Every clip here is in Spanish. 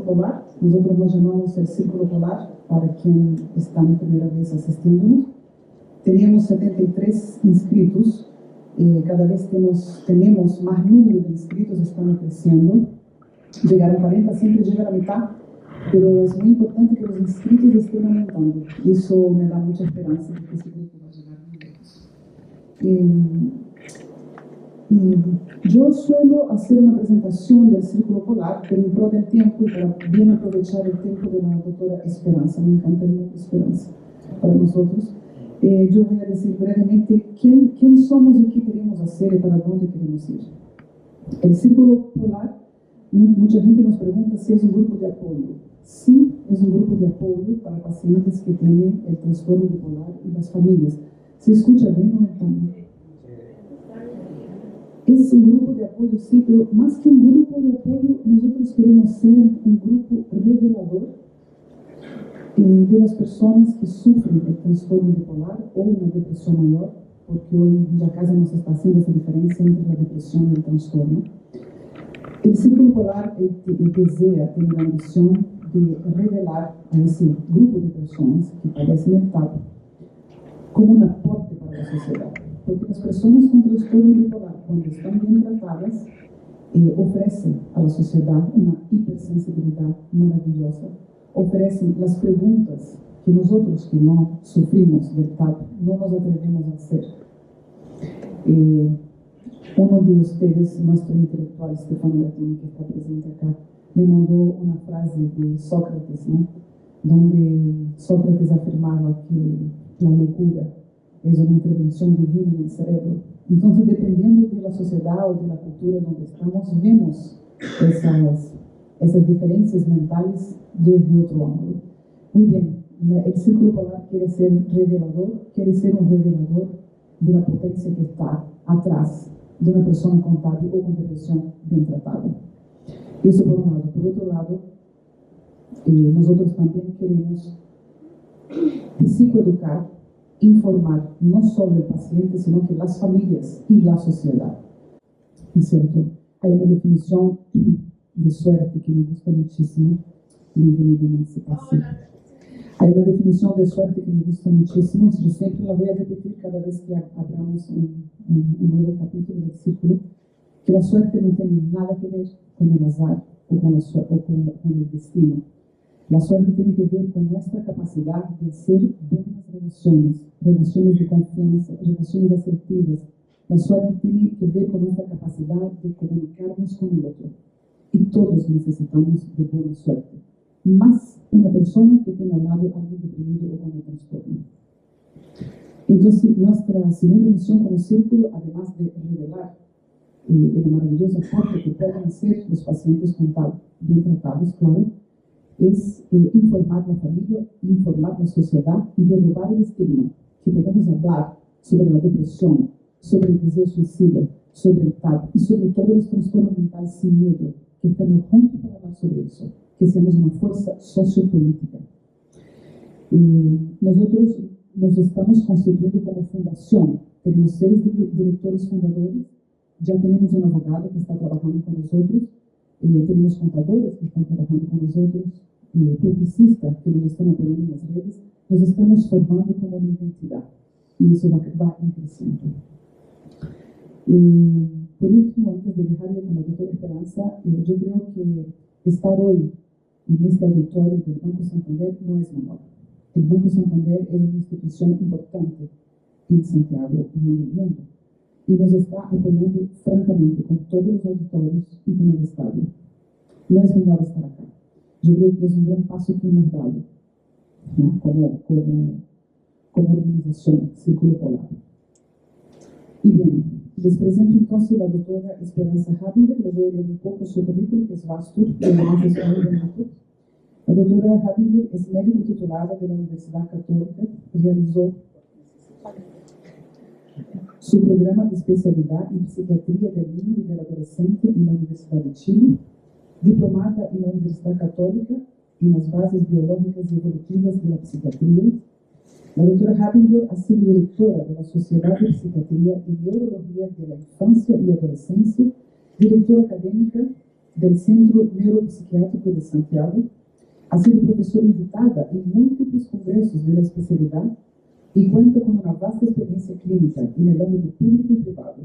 polar. Nosotros nos llamamos el Círculo Polar para quien está en primera vez asistiéndonos. Teníamos 73 inscritos. Cada vez tenemos más número de inscritos, estamos creciendo. Llegar a 40 siempre llega a la mitad, pero es muy importante que los inscritos estén aumentando. Y eso me da mucha esperanza de que ese grupo va a llegar muy lejos. Yo suelo hacer una presentación del Círculo Polar, pero en pro del tiempo y para bien aprovechar el tiempo de la doctora Esperanza. Me encanta el nombre Esperanza para nosotros. Yo voy a decir brevemente quién somos y qué queremos hacer y para dónde queremos ir. El Círculo Polar, mucha gente nos pregunta si es un grupo de apoyo. Sí, es un grupo de apoyo para pacientes que tienen el trastorno bipolar y las familias. ¿Se escucha bien o no? Es un grupo de apoyo, sí, pero más que un grupo de apoyo, nosotros queremos ser un grupo revelador de las personas que sufren el trastorno bipolar o una depresión mayor, porque hoy ya casi nos está haciendo esa diferencia entre la depresión y el trastorno. El Círculo Polar desea, tiene la ambición de revelar a ese grupo de personas que padecen el TAP como un aporte para la sociedad. Porque las personas con trastorno bipolar, cuando están bien tratadas, ofrecen a la sociedad una hipersensibilidad maravillosa. Ofrecen las preguntas que nosotros que no sufrimos del TAP no nos atrevemos a hacer. Uno de ustedes, nuestro intelectual Stefano Latini, que está presente acá, me mandó una frase de Sócrates, ¿no? Donde Sócrates afirmaba que la locura es una intervención divina en el cerebro. Entonces, dependiendo de la sociedad o de la cultura donde estamos, vemos esas diferencias mentales desde otro ángulo. Muy bien, el Círculo Polar quiere ser revelador, quiere ser un revelador de la potencia que está atrás de una persona con TAP o con depresión bien tratada. Eso por un lado. Por otro lado, nosotros también queremos psicoeducar, informar no solo el paciente, sino que las familias y la sociedad. ¿Es cierto? Hay una definición de suerte que me gusta muchísimo. Bienvenido, Nancy. Hay una definición de suerte que me gusta muchísimo. Yo siempre la voy a repetir cada vez que abramos un nuevo capítulo del círculo, que la suerte no tiene nada que ver con el azar o con el destino. La suerte tiene que ver con nuestra capacidad de hacer buenas relaciones, relaciones de confianza, relaciones asertivas. La suerte tiene que ver con nuestra capacidad de comunicarnos con el otro. Y todos necesitamos de buena suerte. Más una persona que tenga al lado a alguien deprimido o con el trastorno. Entonces, nuestra segunda misión como círculo, además de revelar el maravilloso aporte que pueden hacer los pacientes con TAP bien tratados, claro, es informar la familia, informar la sociedad y derribar el estigma, que podamos hablar sobre la depresión, sobre el deseo suicida, sobre el TAP y sobre todos los trastornos mentales sin miedo, que estamos juntos para hablar sobre eso, que seamos una fuerza sociopolítica. Nosotros nos estamos constituyendo como fundación. Tenemos 6 directores fundadores, ya tenemos un abogado que está trabajando con nosotros, tenemos contadores que están trabajando con nosotros, publicistas que nos están apoyando en las redes. Nos estamos formando como una identidad y eso va creciendo. Por último, antes de dejarle con la doctora Esperanza, yo creo que estar hoy en este auditorio del Banco Santander no es menor. El Banco Santander es una institución importante en Santiago y en el mundo, y nos está apoyando francamente con todos los auditorios y con el estadio. No es menor estar acá. Yo creo que es un gran paso que hemos dado, ¿no? como organización Círculo Polar. Y bien, les presento entonces a la doctora Esperanza Habinger. Les voy a leer un poco su currículum, que es vasto, y además es muy bonito. La doctora Habinger es médico titulada de la Universidad Católica, realizó su programa de especialidad en psiquiatría del niño y del adolescente en la Universidad de Chile, diplomada en la Universidad Católica en las bases biológicas y evolutivas de la psiquiatría. La doctora Habinger ha sido directora de la Sociedad de Psiquiatría y Neurología de la Infancia y Adolescencia, directora académica del Centro Neuropsiquiátrico de Santiago. Ha sido profesora invitada en múltiples congresos de la especialidad y cuenta con una vasta experiencia clínica en el ámbito público y privado.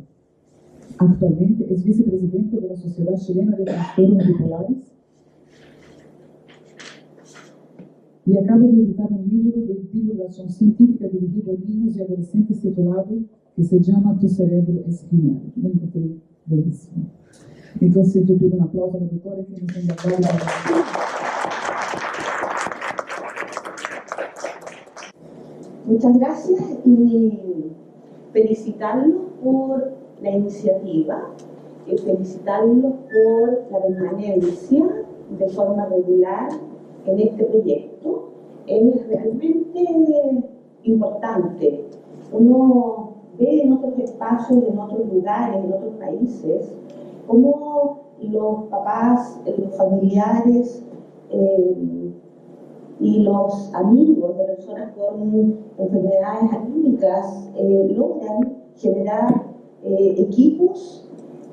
Actualmente es vicepresidenta de la Sociedad Chilena de Trastornos Bipolares y acaba de editar un libro de divulgación científica dirigido a niños y adolescentes titulado, que se llama Tu cerebro es genial. Yo lo encontré bellísimo. Entonces yo pido un aplauso a la doctora que nos envió. Muchas gracias y felicitarlos por la iniciativa, felicitarlos por la permanencia de forma regular en este proyecto. Es realmente importante. Uno ve en otros espacios, en otros lugares, en otros países, cómo los papás, los familiares y los amigos de personas con enfermedades anímicas logran generar equipos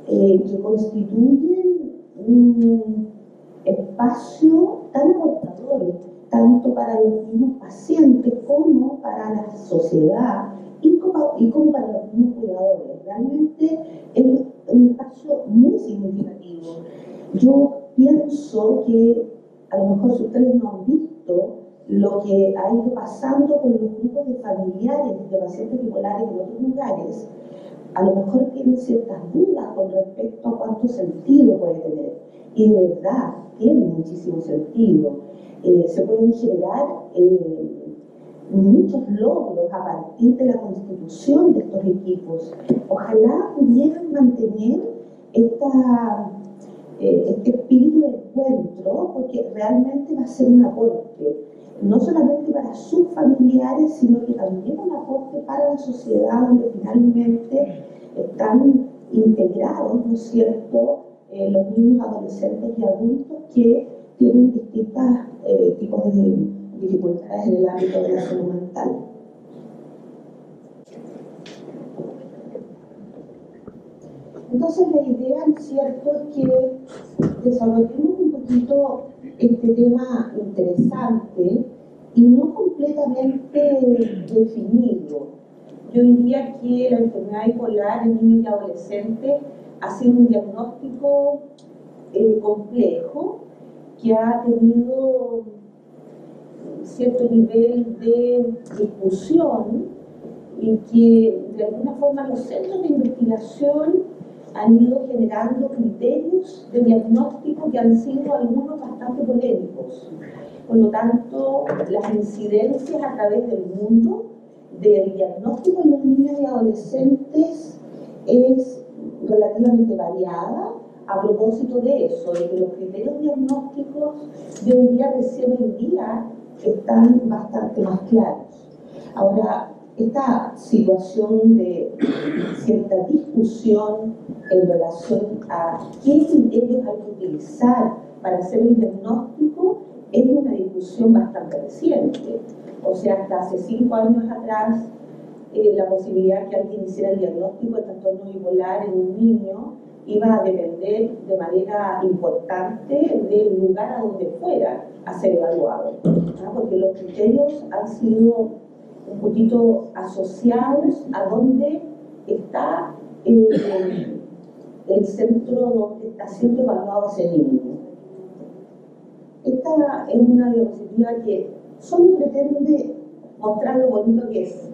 que constituyen un espacio tan aportador, tanto para los mismos pacientes como para la sociedad y como para los mismos cuidadores. Realmente es un espacio muy significativo. Yo pienso que a lo mejor si ustedes no han visto lo que ha ido pasando con los grupos de familiares de pacientes bipolares en otros lugares, a lo mejor tienen ciertas dudas con respecto a cuánto sentido puede tener. Y de verdad, tiene muchísimo sentido. Se pueden generar muchos logros a partir de la constitución de estos equipos. Ojalá pudieran mantener este espíritu de encuentro, porque realmente va a ser un aporte, no solamente para sus familiares, sino que también un aporte para la sociedad, donde finalmente están integrados, ¿no es cierto?, los niños, adolescentes y adultos que tienen distintos tipos de dificultades en el ámbito de la salud mental. Entonces la idea, ¿no es cierto?, es que desarrollemos un poquito este tema interesante y no completamente definido. Yo diría que la enfermedad bipolar en niños y adolescentes ha sido un diagnóstico complejo que ha tenido cierto nivel de discusión y que de alguna forma los centros de investigación han ido generando criterios de diagnóstico que han sido algunos bastante polémicos. Por lo tanto, las incidencias a través del mundo del diagnóstico en los niños y adolescentes es relativamente variada, a propósito de eso, de que los criterios diagnósticos de hoy día, recién hoy día, están bastante más claros. Ahora, esta situación de cierta discusión en relación a qué criterios hay que utilizar para hacer el diagnóstico es una discusión bastante reciente. O sea, hasta hace 5 años atrás, la posibilidad que alguien hiciera el diagnóstico de trastorno bipolar en un niño iba a depender de manera importante del lugar a donde fuera a ser evaluado, ¿no? Porque los criterios han sido un poquito asociados a dónde está el centro donde está siendo evaluado ese niño. Esta es una diapositiva que solo pretende mostrar lo bonito que es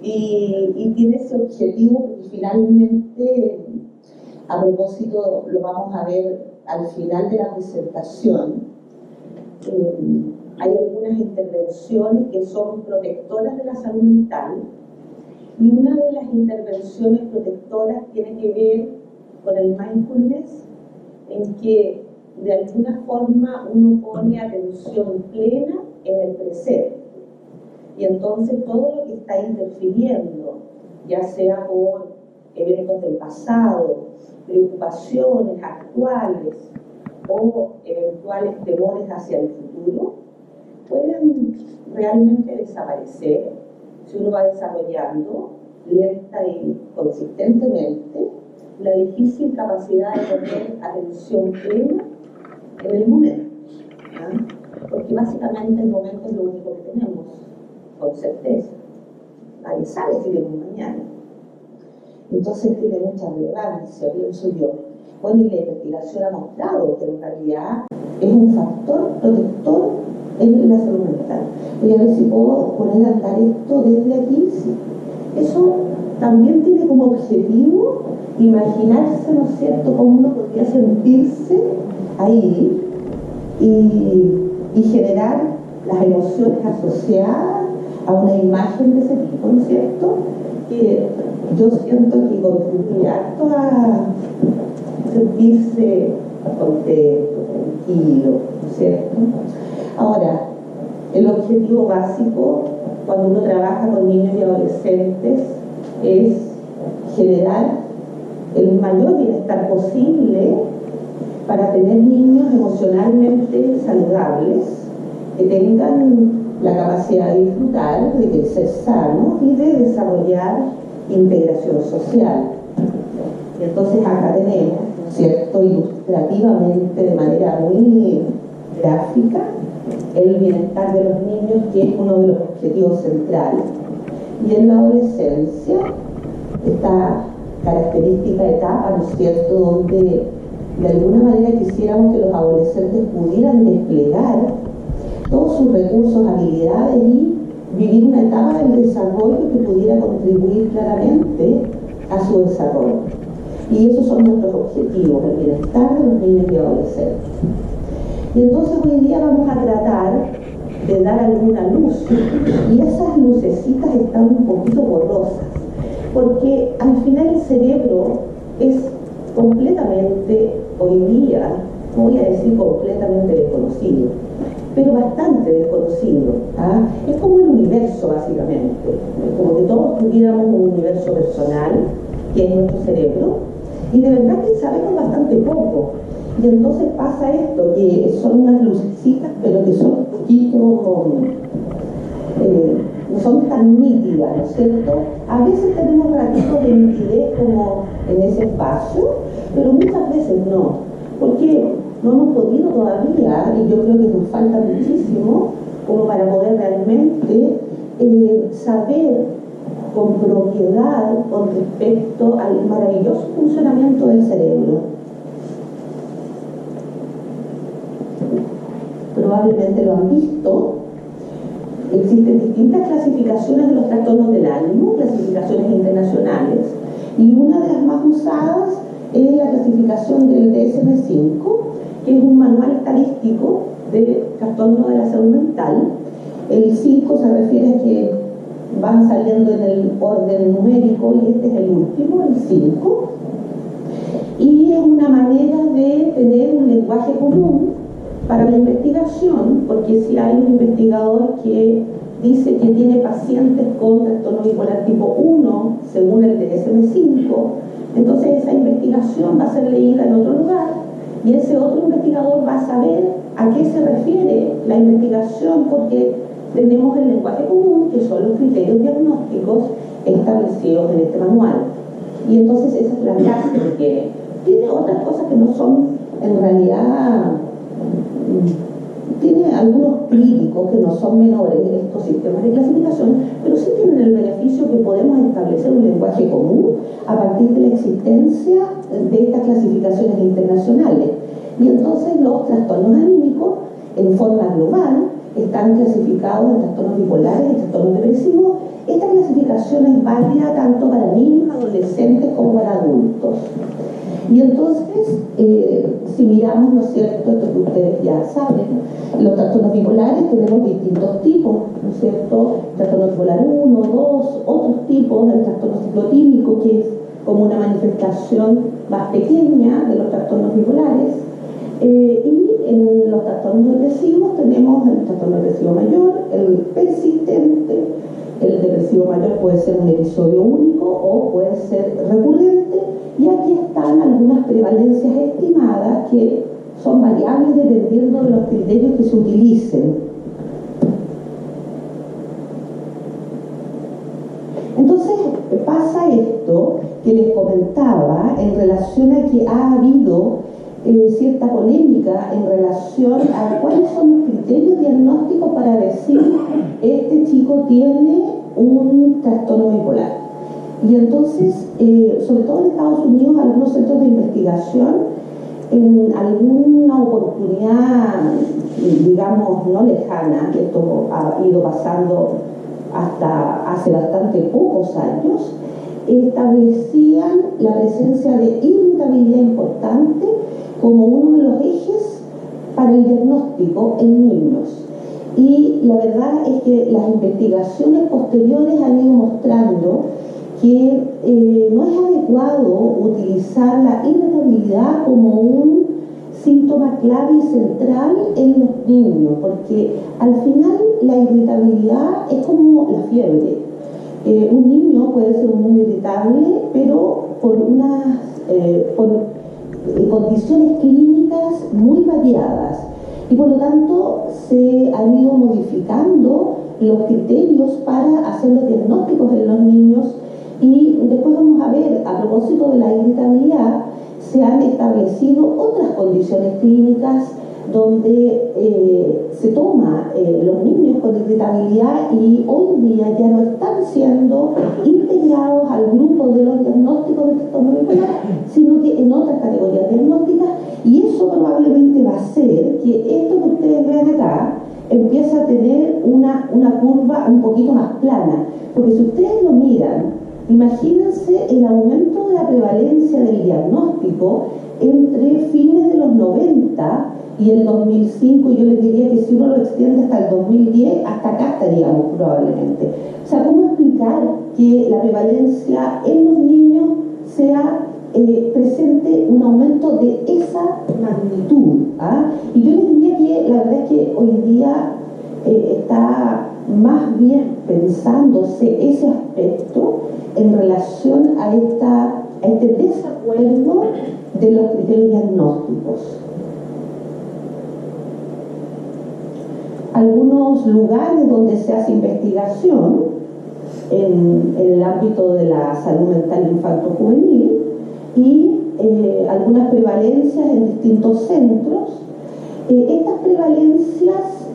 y tiene ese objetivo, porque finalmente, a propósito, lo vamos a ver al final de la presentación. Hay algunas intervenciones que son protectoras de la salud mental, y una de las intervenciones protectoras tiene que ver con el mindfulness, en que de alguna forma uno pone atención plena en el presente. Y entonces todo lo que está interfiriendo, ya sea por eventos del pasado, preocupaciones actuales o eventuales temores hacia el futuro, pueden realmente desaparecer si uno va desarrollando lenta y consistentemente la difícil capacidad de tener atención plena en el momento, ¿ah? Porque básicamente el momento es lo único que tenemos, con certeza. Nadie sabe si tenemos mañana. Entonces tiene mucha relevancia, pienso yo. Bueno, y la investigación ha mostrado que en realidad es un factor protector en la salud mental. Voy a ver si puedo poner a andar esto desde aquí. Sí. Eso también tiene como objetivo imaginarse, ¿no es cierto?, cómo uno podría sentirse ahí y generar las emociones asociadas a una imagen de ese tipo, ¿no es cierto?, que yo siento que contribuye harto a sentirse contento, tranquilo, ¿no es cierto? Ahora, el objetivo básico cuando uno trabaja con niños y adolescentes es generar el mayor bienestar posible para tener niños emocionalmente saludables, que tengan la capacidad de disfrutar, de crecer sanos y de desarrollar integración social. Y entonces acá tenemos, ¿cierto?, ilustrativamente, de manera muy gráfica, el bienestar de los niños, que es uno de los objetivos centrales. Y en la adolescencia, esta característica etapa, ¿no es cierto?, donde de alguna manera quisiéramos que los adolescentes pudieran desplegar todos sus recursos, habilidades y vivir una etapa del desarrollo que pudiera contribuir claramente a su desarrollo. Y esos son nuestros objetivos, el bienestar de los niños y adolescentes. Y entonces hoy día vamos a tratar de dar alguna luz, y esas lucecitas están un poquito borrosas, porque al final el cerebro es completamente, hoy día, no voy a decir completamente desconocido, pero bastante desconocido, ¿ah? Es como el universo, básicamente, es como que todos tuviéramos un universo personal, que es nuestro cerebro, y de verdad que sabemos bastante poco. Y entonces pasa esto, que son unas lucecitas, pero que son un poquito, no son tan nítidas, ¿no es cierto? A veces tenemos ratitos de nitidez como en ese espacio, pero muchas veces no, porque no hemos podido todavía, y yo creo que nos falta muchísimo, como para poder realmente saber con propiedad con respecto al maravilloso funcionamiento del cerebro. Probablemente lo han visto, existen distintas clasificaciones de los trastornos del ánimo, clasificaciones internacionales, y una de las más usadas es la clasificación del DSM-5, que es un manual estadístico de trastornos de la salud mental. El 5 se refiere a que van saliendo en el orden numérico, y este es el último, el 5, y es una manera de tener un lenguaje común para la investigación, porque si hay un investigador que dice que tiene pacientes con trastorno bipolar tipo 1, según el DSM-5, entonces esa investigación va a ser leída en otro lugar, y ese otro investigador va a saber a qué se refiere la investigación, porque tenemos el lenguaje común, que son los criterios diagnósticos establecidos en este manual. Y entonces esa es la clase que tiene otras cosas que no son en realidad. Tiene algunos críticos que no son menores en estos sistemas de clasificación, pero sí tienen el beneficio que podemos establecer un lenguaje común a partir de la existencia de estas clasificaciones internacionales. Y entonces los trastornos anímicos, en forma global, están clasificados en trastornos bipolares y trastornos depresivos. Esta clasificación es válida tanto para niños, adolescentes como para adultos. Y entonces, si miramos, ¿no es cierto?, esto que ustedes ya saben, los trastornos bipolares tenemos distintos tipos, ¿no es cierto? Trastorno bipolar 1, 2, otros tipos, el trastorno ciclotímico, que es como una manifestación más pequeña de los trastornos bipolares, y en los trastornos depresivos tenemos el trastorno depresivo mayor, el persistente. El depresivo mayor puede ser un episodio único o puede ser recurrente, y aquí están algunas prevalencias estimadas que son variables dependiendo de los criterios que se utilicen. Entonces, pasa esto que les comentaba en relación a que ha habido cierta polémica en relación a cuáles son los criterios diagnósticos para decir este chico tiene un trastorno bipolar. Y entonces, sobre todo en Estados Unidos, algunos centros de investigación, en alguna oportunidad, digamos, no lejana, que esto ha ido pasando hasta hace bastante pocos años, establecían la presencia de irritabilidad importante como uno de los ejes para el diagnóstico en niños. Y la verdad es que las investigaciones posteriores han ido mostrando que no es adecuado utilizar la irritabilidad como un síntoma clave y central en los niños, porque al final la irritabilidad es como la fiebre. Un niño puede ser muy irritable, pero por condiciones clínicas muy variadas, y por lo tanto se han ido modificando los criterios para hacer los diagnósticos en los niños. Y después vamos a ver, a propósito de la irritabilidad, se han establecido otras condiciones clínicas donde se toma los niños con irritabilidad y hoy día ya no están siendo integrados al grupo de los diagnósticos de trastorno bipolar, sino que en otras categorías diagnósticas, y eso probablemente va a hacer que esto que ustedes ven acá empiece a tener una curva un poquito más plana, porque si ustedes lo miran, imagínense el aumento de la prevalencia del diagnóstico entre fines de los 90 y el 2005, y yo les diría que si uno lo extiende hasta el 2010, hasta acá estaríamos probablemente. O sea, ¿cómo explicar que la prevalencia en los niños sea presente un aumento de esa magnitud? Y yo les diría que la verdad es que hoy día está más bien pensándose ese aspecto en relación a este desacuerdo de los criterios diagnósticos. Algunos lugares donde se hace investigación en el ámbito de la salud mental infanto-juvenil y algunas prevalencias en distintos centros. Estas prevalencias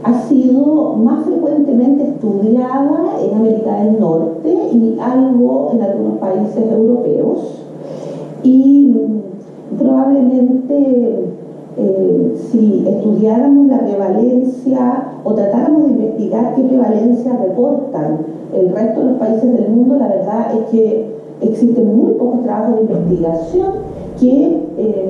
ha sido más frecuentemente estudiada en América del Norte y algo en algunos países europeos, y probablemente si estudiáramos la prevalencia o tratáramos de investigar qué prevalencia reportan el resto de los países del mundo, la verdad es que existen muy pocos trabajos de investigación que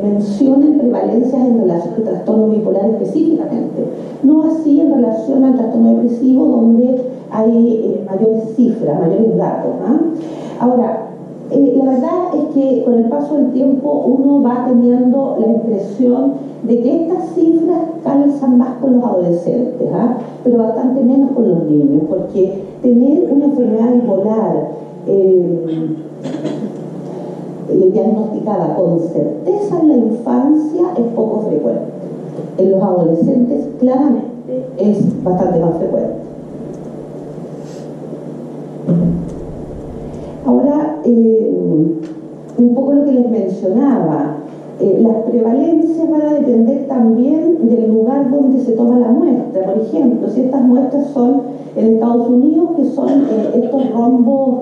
mencionen prevalencias en relación al trastorno bipolar específicamente. No así en relación al trastorno depresivo, donde hay mayores cifras, mayores datos. Ahora, la verdad es que con el paso del tiempo uno va teniendo la impresión de que estas cifras calzan más con los adolescentes, pero bastante menos con los niños, porque tener una enfermedad bipolar diagnosticada con certeza en la infancia es poco frecuente. En los adolescentes claramente es bastante más frecuente. Ahora, un poco lo que les mencionaba, las prevalencias van a depender también del lugar donde se toma la muestra. Por ejemplo, si estas muestras son en Estados Unidos, que son estos rombos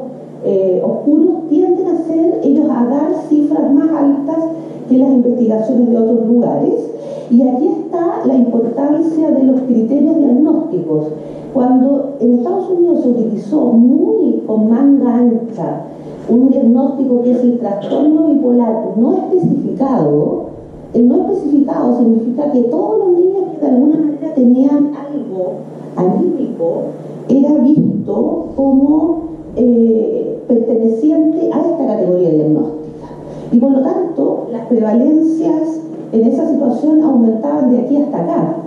oscuros, tienden a ser ellos a dar cifras más altas que las investigaciones de otros lugares. Y aquí está la importancia de los criterios diagnósticos. Cuando en Estados Unidos se utilizó muy con manga ancha un diagnóstico que es el trastorno bipolar no especificado, el no especificado significa que todos los niños que de alguna manera tenían algo anímico era visto como perteneciente a esta categoría diagnóstica, y por lo tanto las prevalencias en esa situación aumentaban de aquí hasta acá.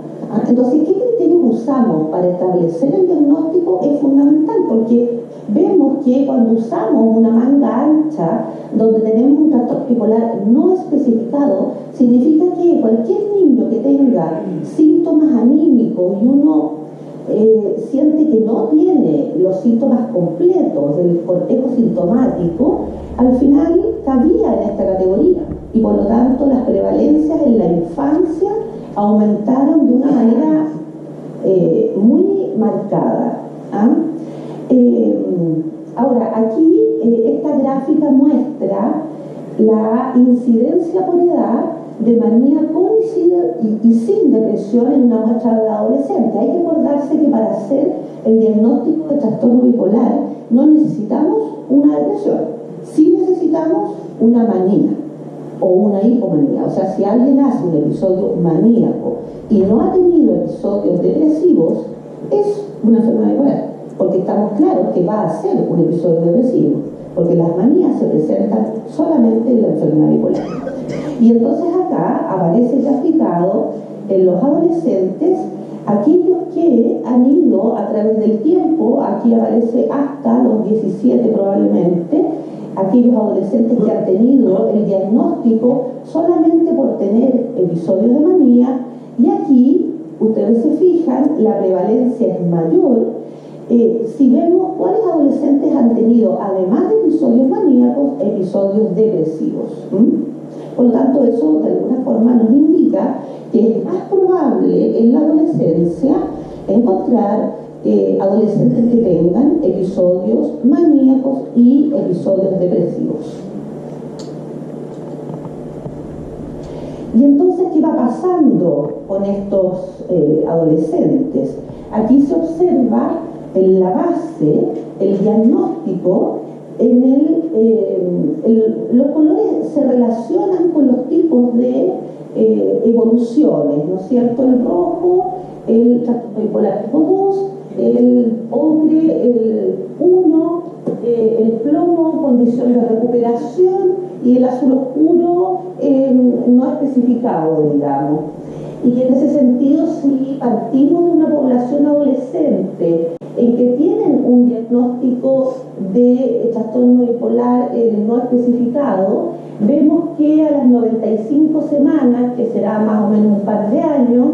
Entonces, ¿qué criterios usamos para establecer el diagnóstico? Es fundamental, porque vemos que cuando usamos una manga ancha donde tenemos un trastorno bipolar no especificado, significa que cualquier niño que tenga síntomas anímicos y uno siente que no tiene los síntomas completos del cortejo sintomático, al final cabía en esta categoría y por lo tanto las prevalencias en la infancia aumentaron de una manera muy marcada. Ahora, aquí esta gráfica muestra la incidencia por edad de manía con y sin depresión en una muestra de adolescentes. Hay que acordarse que para hacer el diagnóstico de trastorno bipolar no necesitamos una depresión, sí necesitamos una manía o una hipomanía. O sea, si alguien hace un episodio maníaco y no ha tenido episodios depresivos, es una enfermedad bipolar, porque estamos claros que va a ser un episodio depresivo, porque las manías se presentan solamente en la enfermedad bipolar. Y entonces acá aparece graficado en los adolescentes aquellos que han ido a través del tiempo, aquí aparece hasta los 17 probablemente, aquellos adolescentes que han tenido el diagnóstico solamente por tener episodios de manía, y aquí ustedes se fijan, la prevalencia es mayor si vemos cuáles adolescentes han tenido, además de episodios maníacos, episodios depresivos. Por lo tanto, eso de alguna forma nos indica que es más probable en la adolescencia encontrar adolescentes que tengan episodios maníacos y episodios depresivos. Y entonces, ¿qué va pasando con estos adolescentes? Aquí se observa en la base el diagnóstico. Los colores se relacionan con los tipos de evoluciones, ¿no es cierto? El rojo, el trastorno bipolar tipo 2, el ocre, el 1, el plomo, condición de recuperación, y el azul oscuro no especificado, digamos. Y en ese sentido, si partimos de una población adolescente en que tienen un diagnóstico de trastorno bipolar no especificado, vemos que a las 95 semanas, que será más o menos un par de años,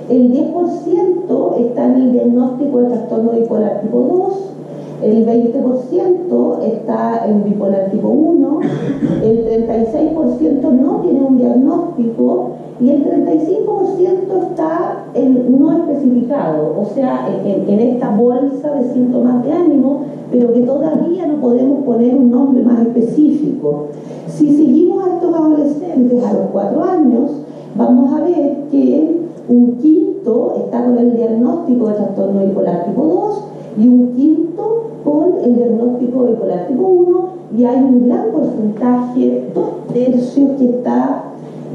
el 10% está en el diagnóstico de trastorno bipolar tipo 2, el 20% está en bipolar tipo 1, el 36% no tiene un diagnóstico y el 35% está en no especificado, o sea, en esta bolsa de síntomas de ánimo, pero que todavía no podemos poner un nombre más específico. Si seguimos a estos adolescentes a los 4 años, vamos a ver que un quinto está con el diagnóstico de trastorno bipolar tipo 2 y un quinto con el diagnóstico bipolar tipo 1, y hay un gran porcentaje, 2/3, que está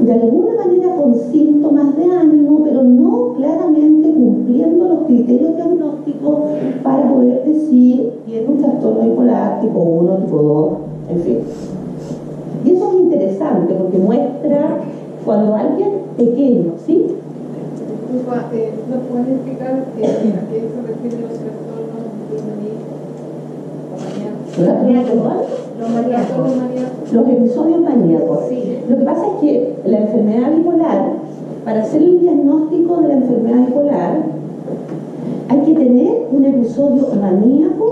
de alguna manera con síntomas de ánimo, pero no claramente cumpliendo los criterios diagnósticos para poder decir tiene un trastorno bipolar tipo 1, tipo 2, en fin. Y eso es interesante porque muestra cuando alguien pequeño, ¿sí? ¿Nos pueden explicar a qué se refieren los trastornos maníacos? Los episodios maníacos. Sí. Lo que pasa es que la enfermedad bipolar, para hacer el diagnóstico de la enfermedad bipolar, hay que tener un episodio maníaco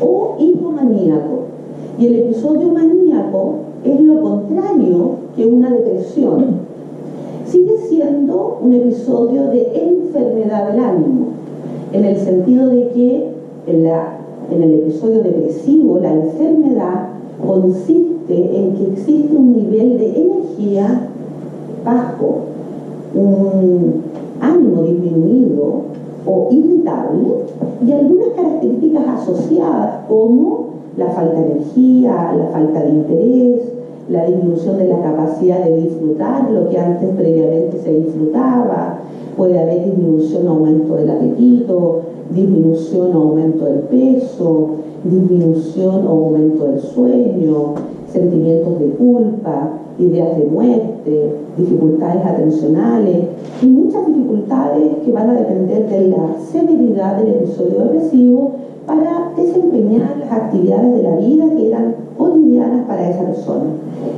o hipomaníaco. Y el episodio maníaco es lo contrario que una depresión. Sigue siendo un episodio de enfermedad del ánimo, en el sentido de que en el episodio depresivo la enfermedad consiste en que existe un nivel de energía bajo, un ánimo disminuido o irritable y algunas características asociadas como la falta de energía, la falta de interés, la disminución de la capacidad de disfrutar lo que antes previamente se disfrutaba. Puede haber disminución o aumento del apetito, disminución o aumento del peso, disminución o aumento del sueño, sentimientos de culpa, ideas de muerte, dificultades atencionales y muchas dificultades que van a depender de la severidad del episodio depresivo para desempeñar las actividades de la vida que eran cotidianas para esa persona.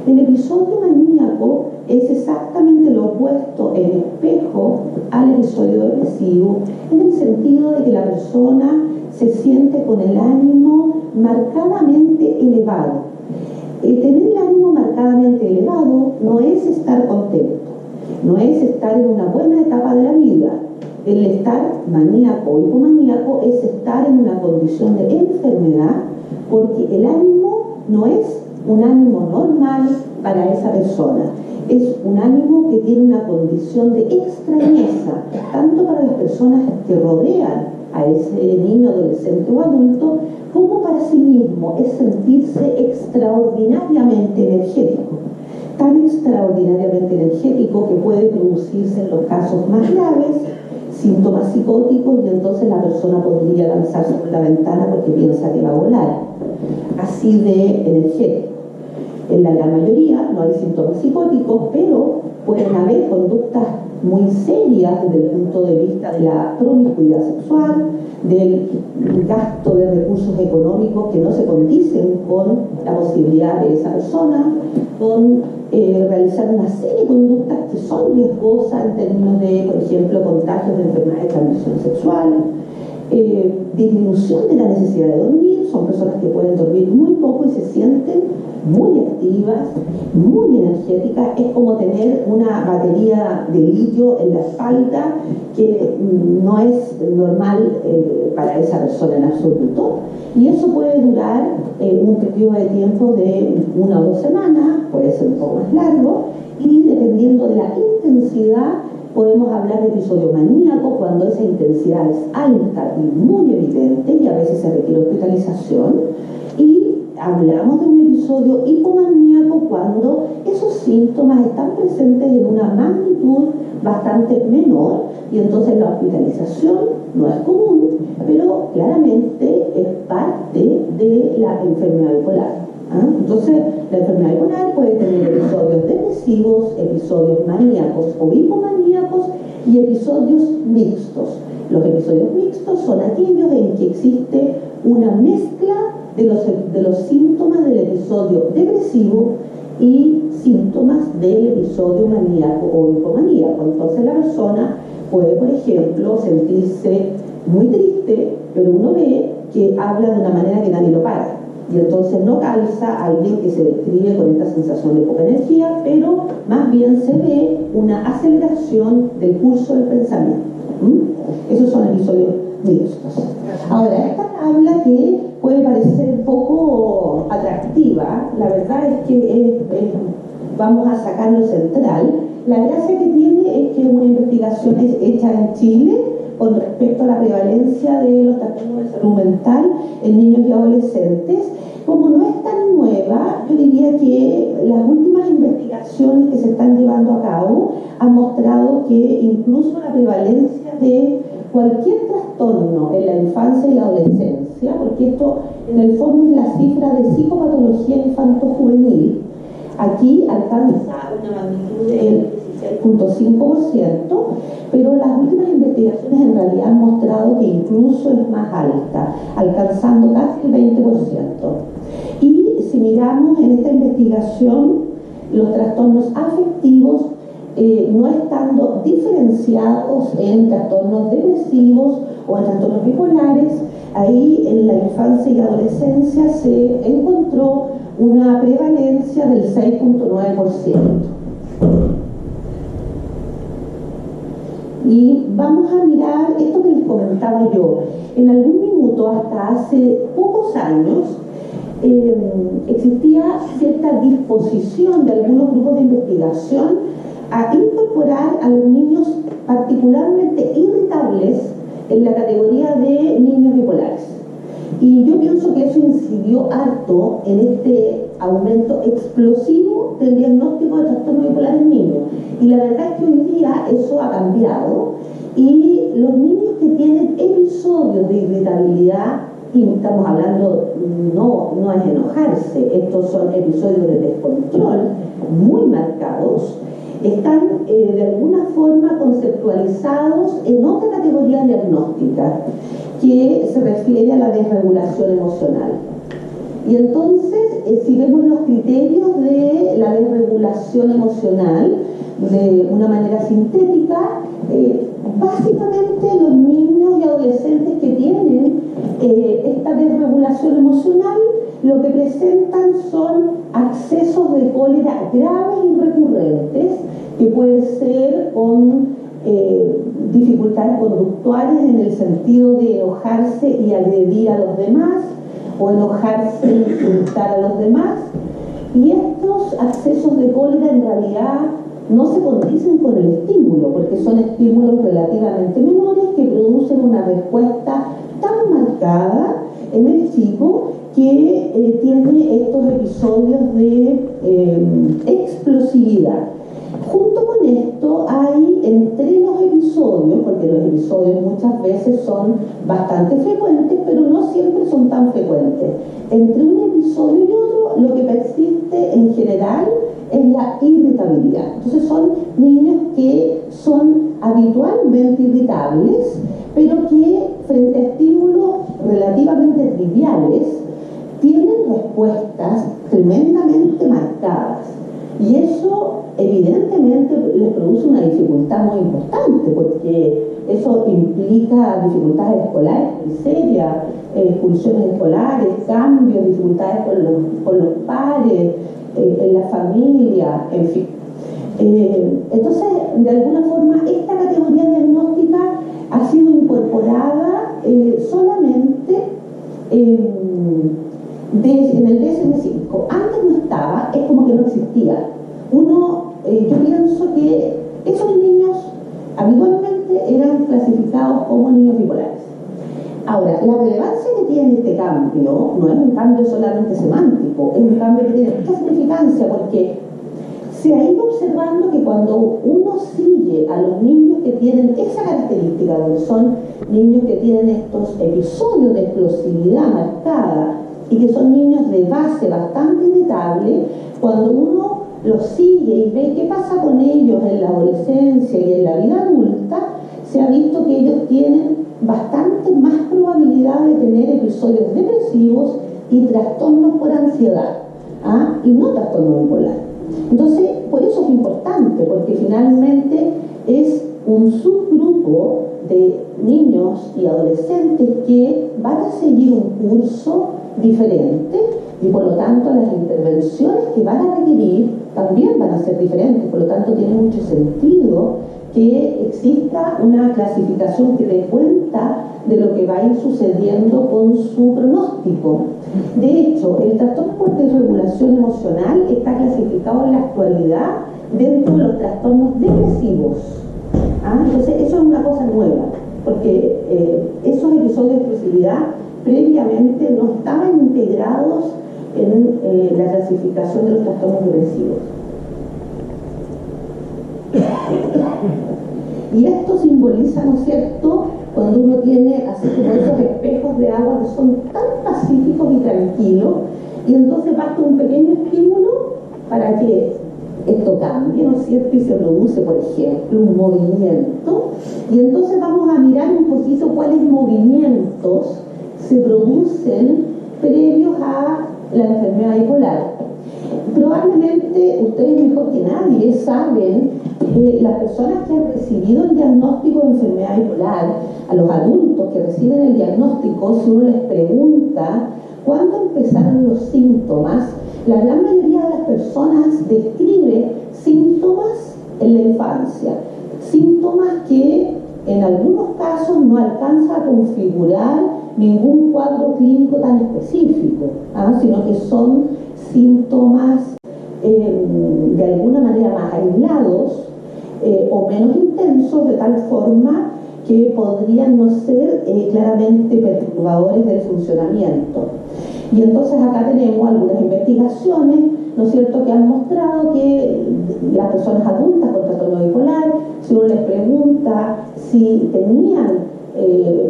El episodio maníaco es exactamente lo opuesto en espejo al episodio depresivo, en el sentido de que la la persona se siente con el ánimo marcadamente elevado. Tener el ánimo marcadamente elevado no es estar contento, no es estar en una buena etapa de la vida. El estar maníaco o hipomaníaco es estar en una condición de enfermedad, porque el ánimo no es un ánimo normal para esa persona. Es un ánimo que tiene una condición de extrañeza, tanto para las personas que rodean a ese niño, adolescente o adulto, como para sí mismo. Es sentirse extraordinariamente energético. Tan extraordinariamente energético que puede producirse en los casos más graves síntomas psicóticos, y entonces la persona podría lanzarse por la ventana porque piensa que va a volar. Así de energético. En la gran mayoría no hay síntomas psicóticos, pero pueden haber conductas muy serias desde el punto de vista de la promiscuidad sexual, del gasto de recursos económicos que no se condicen con la posibilidad de esa persona, con realizar una serie de conductas que son riesgosas en términos de, por ejemplo, contagios de enfermedades de transmisión sexual, disminución de la necesidad de dormir. Son personas que pueden dormir muy poco y se sienten muy activas, muy energéticas. Es como tener una batería de litio en la espalda, que no es normal para esa persona en absoluto. Y eso puede durar un periodo de tiempo de 1 o 2 semanas, puede ser un poco más largo, y dependiendo de la intensidad podemos hablar de episodio maníaco cuando esa intensidad es alta y muy evidente, y a veces se requiere hospitalización, y hablamos de un episodio hipomaníaco cuando esos síntomas están presentes en una magnitud bastante menor, y entonces la hospitalización no es común, pero claramente es parte de la enfermedad bipolar. Entonces, la enfermedad bipolar puede tener episodios depresivos, episodios maníacos o hipomaníacos y episodios mixtos. Los episodios mixtos son aquellos en que existe una mezcla de los síntomas del episodio depresivo y síntomas del episodio maníaco o hipomaníaco. Entonces la persona puede, por ejemplo, sentirse muy triste, pero uno ve que habla de una manera que nadie lo para. Y entonces no calza a alguien que se describe con esta sensación de poca energía, pero más bien se ve una aceleración del curso del pensamiento. Esos son episodios mixtos. Ahora, esta tabla que puede parecer un poco atractiva, la verdad es que vamos a sacar lo central. La gracia que tiene es que una investigación es hecha en Chile con respecto a la prevalencia de los trastornos de salud mental en niños y adolescentes. Como no es tan nueva, yo diría que las últimas investigaciones que se están llevando a cabo han mostrado que incluso la prevalencia de cualquier trastorno en la infancia y la adolescencia, porque esto en el fondo es la cifra de psicopatología infanto-juvenil, aquí alcanza una magnitud del 16.5%, pero las últimas investigaciones en realidad han mostrado que incluso es más alta, alcanzando casi el 20%. Y si miramos en esta investigación, los trastornos afectivos, no estando diferenciados en trastornos depresivos o en trastornos bipolares, ahí en la infancia y adolescencia se encontró una prevalencia del 6.9%. Y vamos a mirar esto que les comentaba yo. En algún minuto, hasta hace pocos años, existía cierta disposición de algunos grupos de investigación a incorporar a los niños particularmente irritables en la categoría de niños bipolares. Y yo pienso que eso incidió harto en este aumento explosivo del diagnóstico de trastorno bipolar en niños. Y la verdad es que hoy día eso ha cambiado, y los niños que tienen episodios de irritabilidad, y estamos hablando, no es enojarse, estos son episodios de descontrol muy marcados, están de alguna forma conceptualizados en otra categoría diagnóstica que se refiere a la desregulación emocional. Y entonces, si vemos los criterios de la desregulación emocional de una manera sintética, básicamente los niños y adolescentes que desregulación emocional lo que presentan son accesos de cólera graves y recurrentes, que pueden ser con dificultades conductuales en el sentido de enojarse y agredir a los demás, o enojarse e insultar a los demás. Y estos accesos de cólera en realidad no se condicen con el estímulo, porque son estímulos relativamente menores que producen una respuesta tan marcada en el chico que tiene estos episodios de explosividad. Junto con esto hay entre los episodios, porque los episodios muchas veces son bastante frecuentes, pero no siempre son tan frecuentes. Entre un episodio y otro, lo que persiste en general es la irritabilidad. Entonces son niños que son habitualmente irritables, pero que frente a estímulos relativamente triviales tienen respuestas tremendamente marcadas. Y eso evidentemente les produce una dificultad muy importante, porque eso implica dificultades escolares muy serias, expulsiones escolares, cambios, dificultades con los pares, en la familia, en fin. Entonces, de alguna forma, esta categoría diagnóstica ha sido incorporada solamente en el DSM-5. Antes no estaba, es como que no existía. Yo pienso que esos niños habitualmente eran clasificados como niños bipolares. Ahora, la relevancia que tiene este cambio no es un cambio solamente semántico, es un cambio que tiene mucha significancia, porque se ha ido observando que cuando uno sigue a los niños que tienen esa característica, donde son niños que tienen estos episodios de explosividad marcada y que son niños de base bastante irritable, cuando uno los sigue y ve qué pasa con ellos en la adolescencia y en la vida adulta, se ha visto que ellos tienen bastante más probabilidad de tener episodios depresivos y trastornos por ansiedad, y no trastorno bipolar. Entonces, por eso es importante, porque finalmente es un subgrupo de niños y adolescentes que van a seguir un curso diferente y por lo tanto las intervenciones que van a requerir también van a ser diferentes. Por lo tanto, tiene mucho sentido que exista una clasificación que dé cuenta de lo que va a ir sucediendo con su pronóstico. De hecho, el trastorno por desregulación emocional está clasificado en la actualidad dentro de los trastornos depresivos. Entonces, eso es una cosa nueva, porque esos episodios de explosividad previamente no estaban integrados en la clasificación de los trastornos depresivos. Y esto simboliza, ¿no es cierto?, cuando uno tiene así como esos espejos de agua que son tan pacíficos y tranquilos, y entonces basta un pequeño estímulo para que esto cambie, ¿no es cierto?, y se produce, por ejemplo, un movimiento, y entonces vamos a mirar un poquito cuáles movimientos se producen previos a la enfermedad bipolar. Probablemente ustedes mejor que nadie saben que las personas que han recibido el diagnóstico de enfermedad bipolar, a los adultos que reciben el diagnóstico, si uno les pregunta cuándo empezaron los síntomas, la gran mayoría de las personas describe síntomas en la infancia, síntomas que en algunos casos no alcanza a configurar ningún cuadro clínico tan específico, sino que son síntomas de alguna manera más aislados o menos intensos, de tal forma que podrían no ser claramente perturbadores del funcionamiento. Y entonces acá tenemos algunas investigaciones, ¿no es cierto?, que han mostrado que las personas adultas con trastorno bipolar, si uno les pregunta si tenían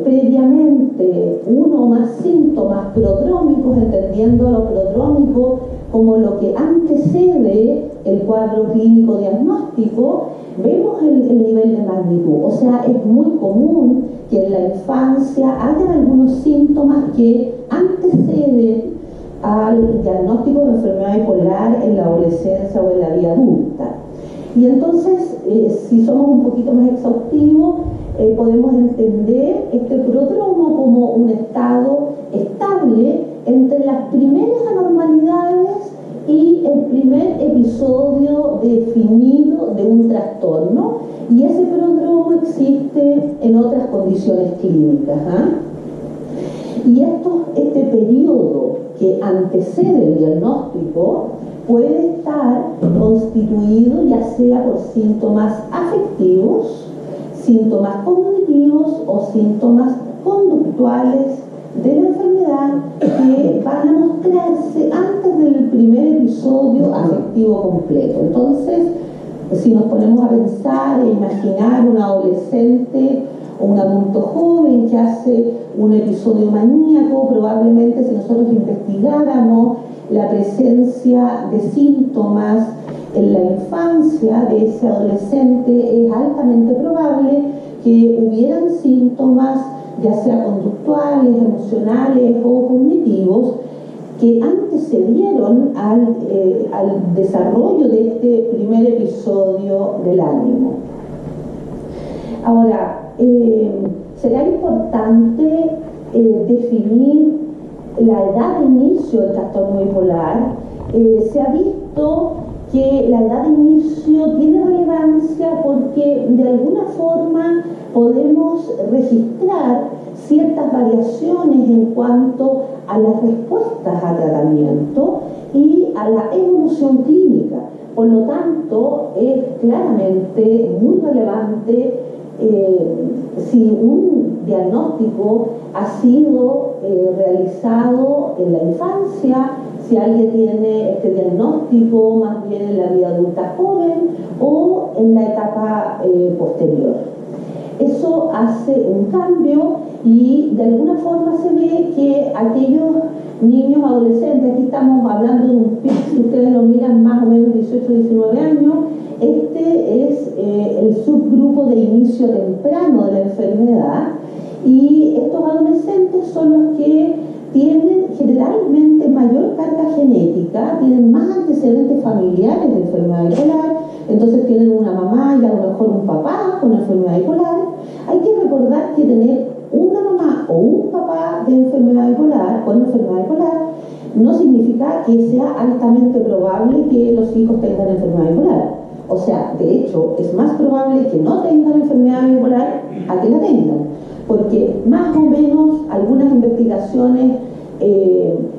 previamente uno o más síntomas prodrómicos, entendiendo lo prodrómico como lo que antecede el cuadro clínico diagnóstico, vemos el nivel de magnitud. O sea, es muy común que en la infancia haya algunos síntomas que anteceden al diagnóstico de enfermedad bipolar en la adolescencia o en la vida adulta. Y entonces, si somos un poquito más exhaustivos, podemos entender este prodromo como un estado estable primeras anormalidades y el primer episodio definido de un trastorno, y ese prodromo existe en otras condiciones clínicas. Y este periodo que antecede el diagnóstico puede estar constituido ya sea por síntomas afectivos, síntomas cognitivos o síntomas conductuales de la enfermedad que van a mostrarse antes del primer episodio afectivo completo. Entonces, si nos ponemos a pensar e imaginar un adolescente o un adulto joven que hace un episodio maníaco, probablemente si nosotros investigáramos la presencia de síntomas en la infancia de ese adolescente, es altamente probable que hubieran síntomas, ya sea conductuales, emocionales o cognitivos, que antecedieron al desarrollo de este primer episodio del ánimo. Ahora, será importante definir la edad de inicio del trastorno bipolar. Se ha visto que la edad de inicio tiene relevancia porque de alguna forma podemos registrar ciertas variaciones en cuanto a las respuestas a tratamiento y a la evolución clínica. Por lo tanto, es claramente muy relevante si un diagnóstico ha sido realizado en la infancia, si alguien tiene este diagnóstico más bien en la vida adulta joven o en la etapa posterior. Eso hace un cambio y de alguna forma se ve que aquellos niños adolescentes, aquí estamos hablando de un pic, si ustedes lo miran, más o menos 18-19 años, este es el subgrupo de inicio temprano de la enfermedad, y estos adolescentes son los que tienen generalmente mayor carga genética, tienen más antecedentes familiares de enfermedad bipolar, entonces tienen una mamá y a lo mejor un papá con enfermedad bipolar. Hay que recordar que tener una mamá o un papá de enfermedad bipolar, con enfermedad bipolar, no significa que sea altamente probable que los hijos tengan enfermedad bipolar. O sea, de hecho, es más probable que no tengan enfermedad bipolar a que la tengan, porque más o menos algunas investigaciones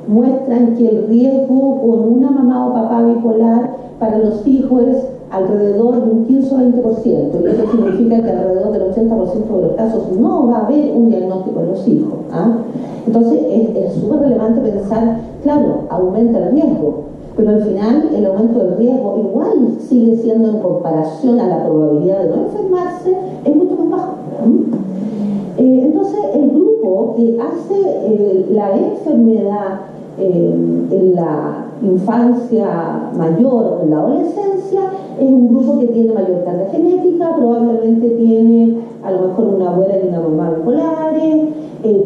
muestran que el riesgo con una mamá o papá bipolar para los hijos es alrededor de un 15 o 20%, y eso significa que alrededor del 80% de los casos no va a haber un diagnóstico en los hijos. Entonces es súper relevante pensar, claro, aumenta el riesgo, pero al final el aumento del riesgo igual sigue siendo, en comparación a la probabilidad de no enfermarse, es mucho más bajo. Entonces el grupo que hace la enfermedad en la infancia mayor o en la adolescencia es un grupo que tiene mayor carga genética, probablemente tiene a lo mejor una abuela y una mamá bipolares,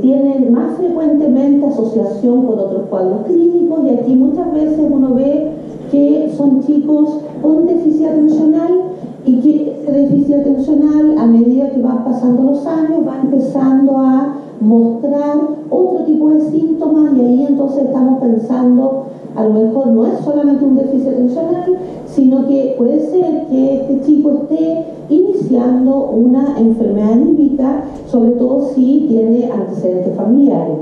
tienen más frecuentemente asociación con otros cuadros clínicos, y aquí muchas veces uno ve que son chicos con déficit atencional, y que ese déficit atencional, a medida que van pasando los años, va empezando a mostrar otro tipo de síntomas, y ahí entonces estamos pensando, a lo mejor no es solamente un déficit atencional, sino que puede ser que este chico esté iniciando una enfermedad anímica, sobre todo si tiene antecedentes familiares.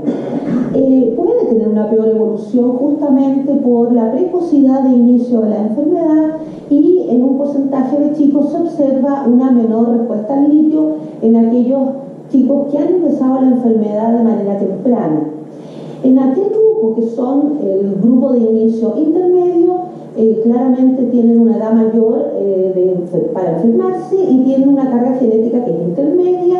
Puede tener una peor evolución justamente por la precocidad de inicio de la enfermedad, y en un porcentaje de chicos se observa una menor respuesta al litio en aquellos chicos que han empezado la enfermedad de manera temprana. En aquel grupo que son el grupo de inicio intermedio, claramente tienen una edad mayor para enfermarse y tienen una carga genética que es intermedia,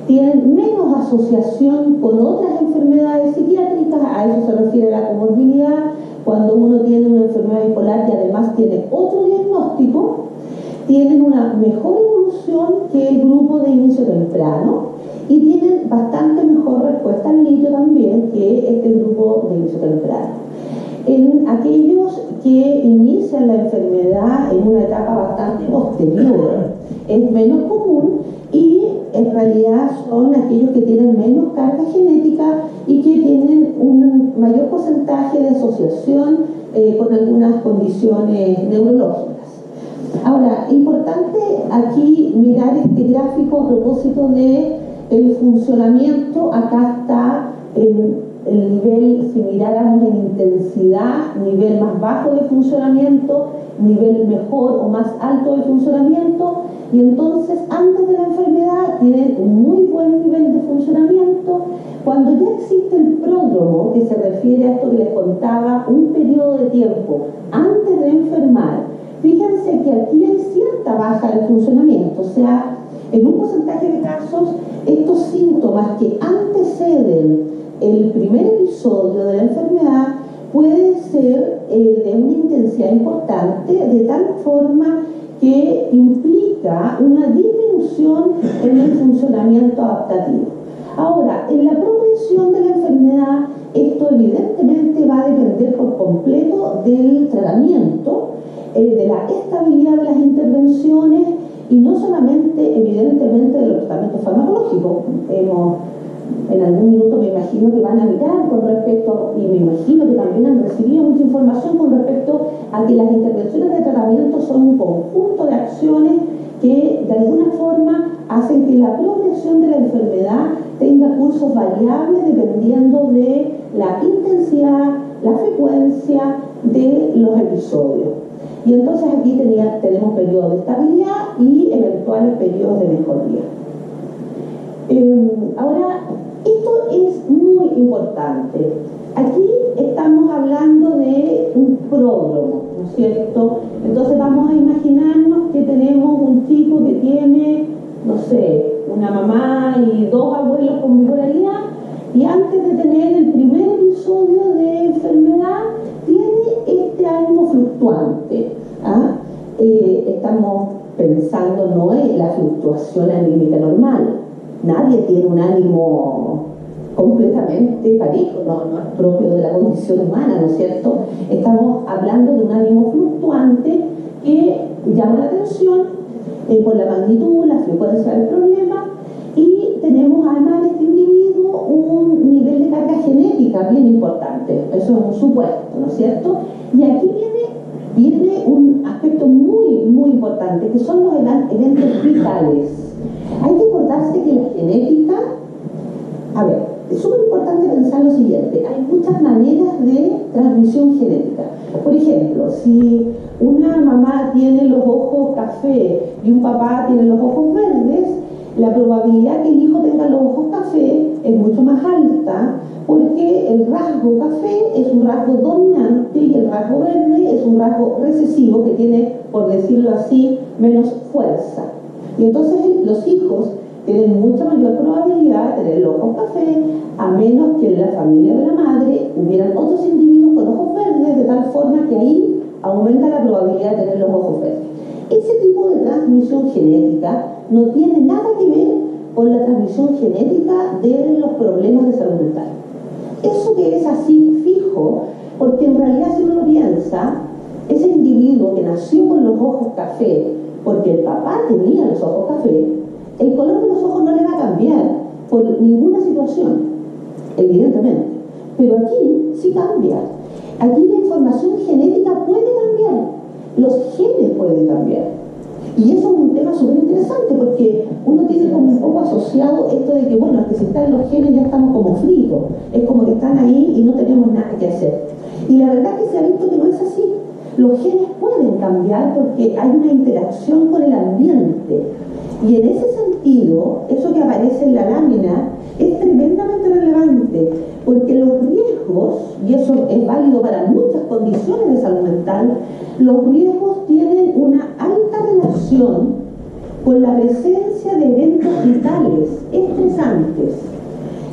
tienen menos asociación con otras enfermedades psiquiátricas, a eso se refiere la comorbilidad, cuando uno tiene una enfermedad bipolar y además tiene otro diagnóstico, tienen una mejor evolución que el grupo de inicio temprano, y tienen bastante mejor respuesta al litio también que este grupo de inicio temprano. En aquellos que inician la enfermedad en una etapa bastante posterior, es menos común, y en realidad son aquellos que tienen menos carga genética y que tienen un mayor porcentaje de asociación con algunas condiciones neurológicas. Ahora, importante aquí mirar este gráfico a propósito de el funcionamiento. Acá está el nivel, si miráramos en intensidad, nivel más bajo de funcionamiento, nivel mejor o más alto de funcionamiento, y entonces antes de la enfermedad tienen un muy buen nivel de funcionamiento. Cuando ya existe el pródromo, que se refiere a esto que les contaba, un periodo de tiempo antes de enfermar, fíjense que aquí hay cierta baja de funcionamiento, o sea, en un porcentaje de casos, estos síntomas que anteceden el primer episodio de la enfermedad pueden ser de una intensidad importante, de tal forma que implica una disminución en el funcionamiento adaptativo. Ahora, en la progresión de la enfermedad, esto evidentemente va a depender por completo del tratamiento, de la estabilidad de las intervenciones y no solamente, evidentemente, de los tratamientos farmacológicos. En algún minuto me imagino que van a mirar con respecto, y me imagino que también han recibido mucha información con respecto a que las intervenciones de tratamiento son un conjunto de acciones que de alguna forma hacen que la progresión de la enfermedad tenga cursos variables dependiendo de la intensidad, la frecuencia de los episodios. Y entonces aquí tenemos periodos de estabilidad y eventuales periodos de mejoría. Ahora, esto es muy importante. Aquí estamos hablando de un pródromo, ¿no es cierto? Entonces vamos a imaginarnos que tenemos un chico que tiene, no sé, una mamá y 2 abuelos con bipolaridad, y antes de tener el primer episodio de enfermedad tiene este ánimo fluctuante. Estamos pensando no en la fluctuación anímica normal. Nadie tiene un ánimo completamente parejo, no es propio de la condición humana, ¿no es cierto? Estamos hablando de un ánimo fluctuante que llama la atención por la magnitud, la frecuencia del problema, y tenemos además en este individuo un nivel de carga genética bien importante. Eso es un supuesto, ¿no es cierto? Y aquí viene un aspecto muy, muy importante, que son los eventos vitales. Hay que acordarse que la genética, es súper importante pensar lo siguiente: hay muchas maneras de transmisión genética. Por ejemplo, si una mamá tiene los ojos café y un papá tiene los ojos verdes, la probabilidad que el hijo tenga los ojos café es mucho más alta, porque el rasgo café es un rasgo dominante y el rasgo verde es un rasgo recesivo que tiene, por decirlo así, menos fuerza. Y entonces los hijos tienen mucha mayor probabilidad de tener los ojos café, a menos que en la familia de la madre hubieran otros individuos con ojos verdes, de tal forma que ahí aumenta la probabilidad de tener los ojos verdes. Ese tipo de transmisión genética no tiene nada que ver con la transmisión genética de los problemas de salud mental. Eso que es así fijo, porque en realidad, si uno lo piensa, ese individuo que nació con los ojos café porque el papá tenía los ojos café, el color de los ojos no le va a cambiar por ninguna situación, evidentemente. Pero aquí sí cambia. Aquí la información genética puede cambiar, los genes pueden cambiar. Y eso es un tema súper interesante, porque uno tiene como un poco asociado esto de que, bueno, que si están los genes ya estamos como fritos, es como que están ahí y no tenemos nada que hacer. Y la verdad es que se ha visto que no es así. Los genes pueden cambiar porque hay una interacción con el ambiente. Y en ese sentido, eso que aparece en la lámina es tremendamente relevante, porque los riesgos, y eso es válido para muchas condiciones de salud mental, los riesgos tienen una alta relación con la presencia de eventos vitales estresantes.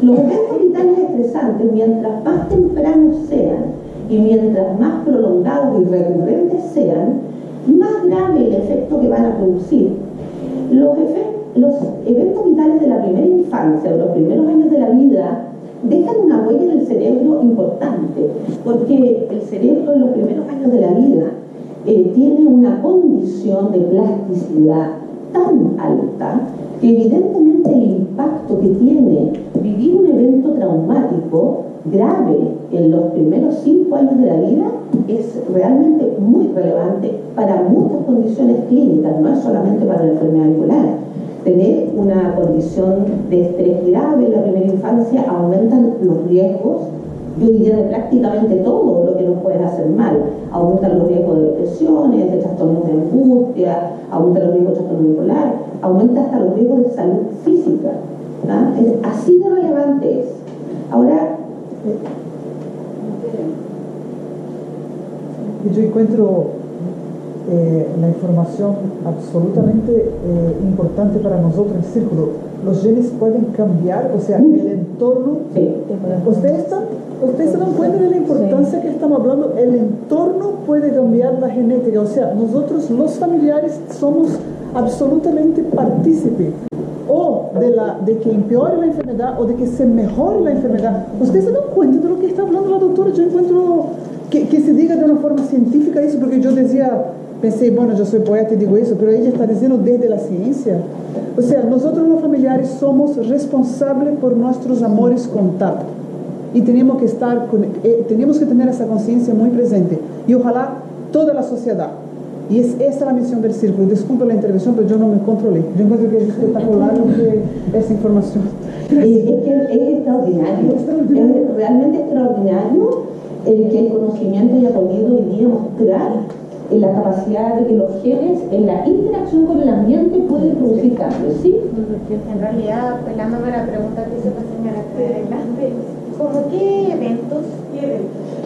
Los eventos vitales estresantes, mientras más tempranos sean y mientras más prolongados y recurrentes sean, más grave el efecto que van a producir. Los eventos vitales de la primera infancia, de los primeros años de la vida, dejan una huella en el cerebro importante, porque el cerebro en los primeros años de la vida tiene una condición de plasticidad tan alta que evidentemente el impacto que tiene vivir un evento traumático grave en los primeros 5 años de la vida es realmente muy relevante para muchas condiciones clínicas, no es solamente para la enfermedad bipolar. Tener una condición de estrés grave en la primera infancia aumentan los riesgos, yo diría, de prácticamente todo lo que nos puede hacer mal. Aumentan los riesgos de depresiones, de trastornos de angustia, aumentan los riesgos de trastorno bipolar, aumenta hasta los riesgos de salud física. Así de relevante es. Ahora, yo encuentro la información absolutamente importante para nosotros en Círculo. Los genes pueden cambiar, o sea, el entorno. sí. Ustedes se dan cuenta de la importancia que estamos hablando. El entorno puede cambiar la genética, o sea, nosotros los familiares somos absolutamente partícipes o de que empeore la enfermedad o de que se mejore la enfermedad. Ustedes se dan cuenta de lo que está hablando la doctora. Yo encuentro que se diga de una forma científica eso, porque yo pensé, bueno, yo soy poeta y digo eso, pero ella está diciendo desde la ciencia. O sea, nosotros los familiares somos responsables por nuestros amores contados y tenemos que tener esa conciencia muy presente, y ojalá toda la sociedad. Y esa es la misión del Círculo. Disculpe la intervención, pero yo no me controlé. Yo encuentro que es espectacular esa información. Es extraordinario, es realmente extraordinario el que el conocimiento haya podido hoy día mostrar en la capacidad de que los genes en la interacción con el ambiente pueden producir cambios, ¿sí? En realidad, apelando a la pregunta que hizo la señora adelante, ¿cómo qué eventos?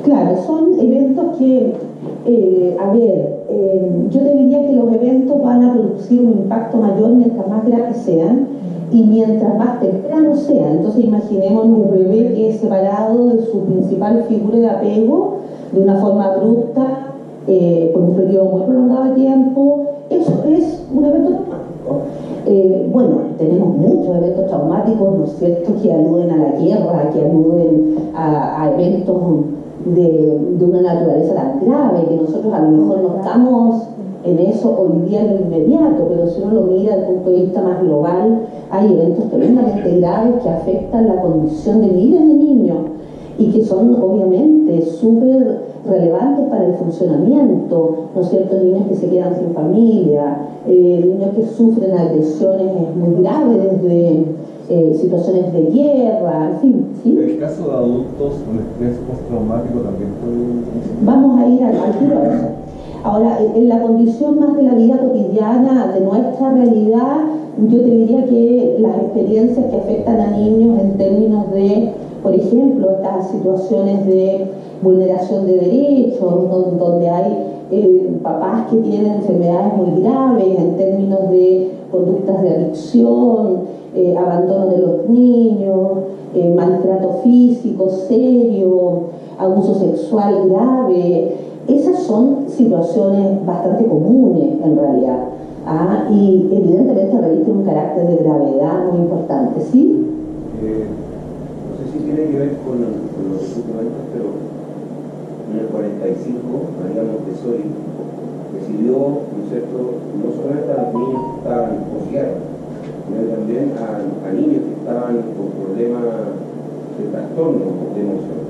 Claro, son eventos que, yo te diría que los eventos van a producir un impacto mayor mientras más graves sean y mientras más temprano sean. Entonces imaginemos un bebé que es separado de su principal figura de apego de una forma abrupta, por un periodo muy prolongado de tiempo. Eso es un evento traumático. Bueno, tenemos muchos eventos traumáticos, ¿no es cierto?, que aluden a la guerra, que aluden a eventos de una naturaleza tan grave que nosotros a lo mejor no estamos en eso hoy día en lo inmediato, pero si uno lo mira desde el punto de vista más global, hay eventos tremendamente graves que afectan la condición de miles de niños y que son obviamente súper relevantes para el funcionamiento, ¿no es cierto? Niños que se quedan sin familia, niños que sufren agresiones muy graves desde situaciones de guerra, en fin, ¿sí? ¿El caso de adultos con estrés postraumático también puede...? Vamos a ir al tiro a eso. Ahora, en la condición más de la vida cotidiana, de nuestra realidad, yo te diría que las experiencias que afectan a niños en términos de, por ejemplo, estas situaciones de vulneración de derechos, donde hay papás que tienen enfermedades muy graves en términos de conductas de adicción, abandono de los niños, maltrato físico serio, abuso sexual grave. Esas son situaciones bastante comunes en realidad, y evidentemente revisten un carácter de gravedad muy importante, ¿sí? No sé si tiene que ver con lo que tú comentas, pero en el 45 María Montessori decidió, ¿no es cierto?, no solamente a los niños que estaban posguerra, sino también a niños que estaban con problemas de trastorno de emoción.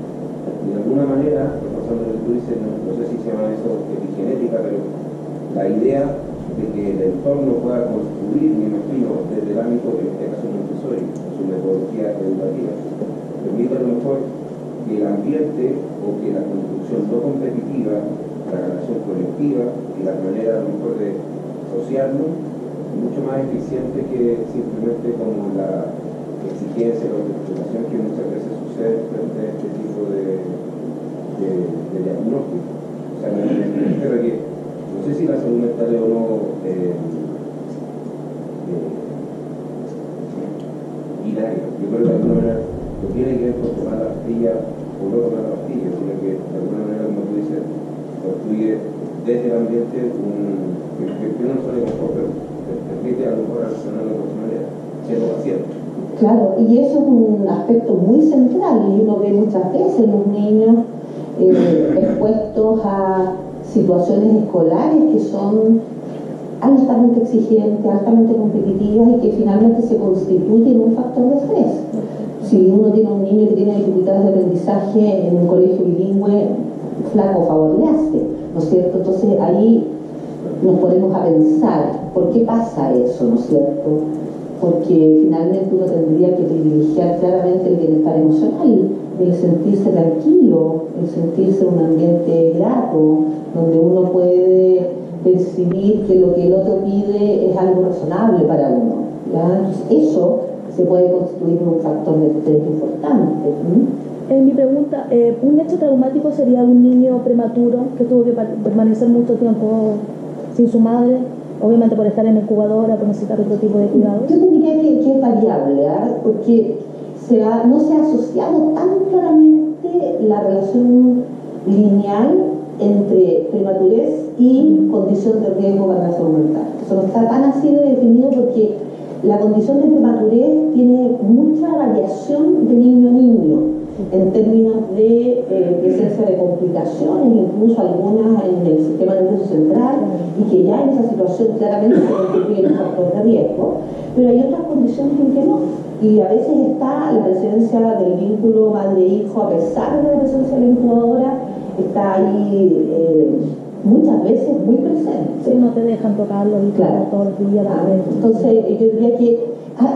Y de alguna manera, repasando lo que tú dices, no sé si se llama eso epigenética, pero la idea de que el entorno pueda construir, me imagino, desde el ámbito, en este caso Montessori, su metodología educativa, permite a lo mejor que el ambiente o que la construcción no competitiva, la relación colectiva y la manera a lo mejor de asociarnos, es mucho más eficiente que simplemente como la exigencia o la interpretación que muchas veces sucede frente a este tipo de diagnóstico. O sea, me refiero a que no sé si la salud mental o no binaria. Yo creo que de alguna manera no tiene que ver con tomar la pastilla o no tomar la pastilla, sino que de alguna manera, como tú dices, construye desde el ambiente que no solo confort, pero permite a lo mejor relacionar de otra manera, siendo paciente. Claro, y eso es un aspecto muy central, y uno ve muchas veces los niños expuestos a situaciones escolares que son altamente exigentes, altamente competitivas y que finalmente se constituyen en un factor de estrés. Si uno tiene un niño que tiene dificultades de aprendizaje en un colegio bilingüe, flaco favor le hace, ¿no es cierto? Entonces ahí nos ponemos a pensar, ¿por qué pasa eso, no es cierto? Porque finalmente uno tendría que privilegiar claramente el bienestar emocional, el sentirse tranquilo, el sentirse en un ambiente grato, donde uno puede percibir que lo que el otro pide es algo razonable para uno, ¿ya? Entonces eso se puede constituir en un factor de estrés importante. Mi pregunta, ¿un hecho traumático sería un niño prematuro que tuvo que permanecer mucho tiempo sin su madre, obviamente por estar en la incubadora, por necesitar otro tipo de cuidados? Yo diría que es variable, porque no se ha asociado tan claramente la relación lineal entre prematurez y condición de riesgo para la salud mental. Eso no está tan así de definido porque la condición de prematurez tiene mucha variación de niño a niño en términos de presencia de complicaciones, incluso algunas en el sistema nervioso central, y que ya en esa situación claramente se constituye un factor de riesgo, pero hay otras condiciones en que no. Y a veces está la presencia del vínculo madre-hijo, a pesar de la presencia de la incubadora, está ahí muchas veces muy presente. Sí, no te dejan tocarlo y claro, todos los días. Entonces yo diría que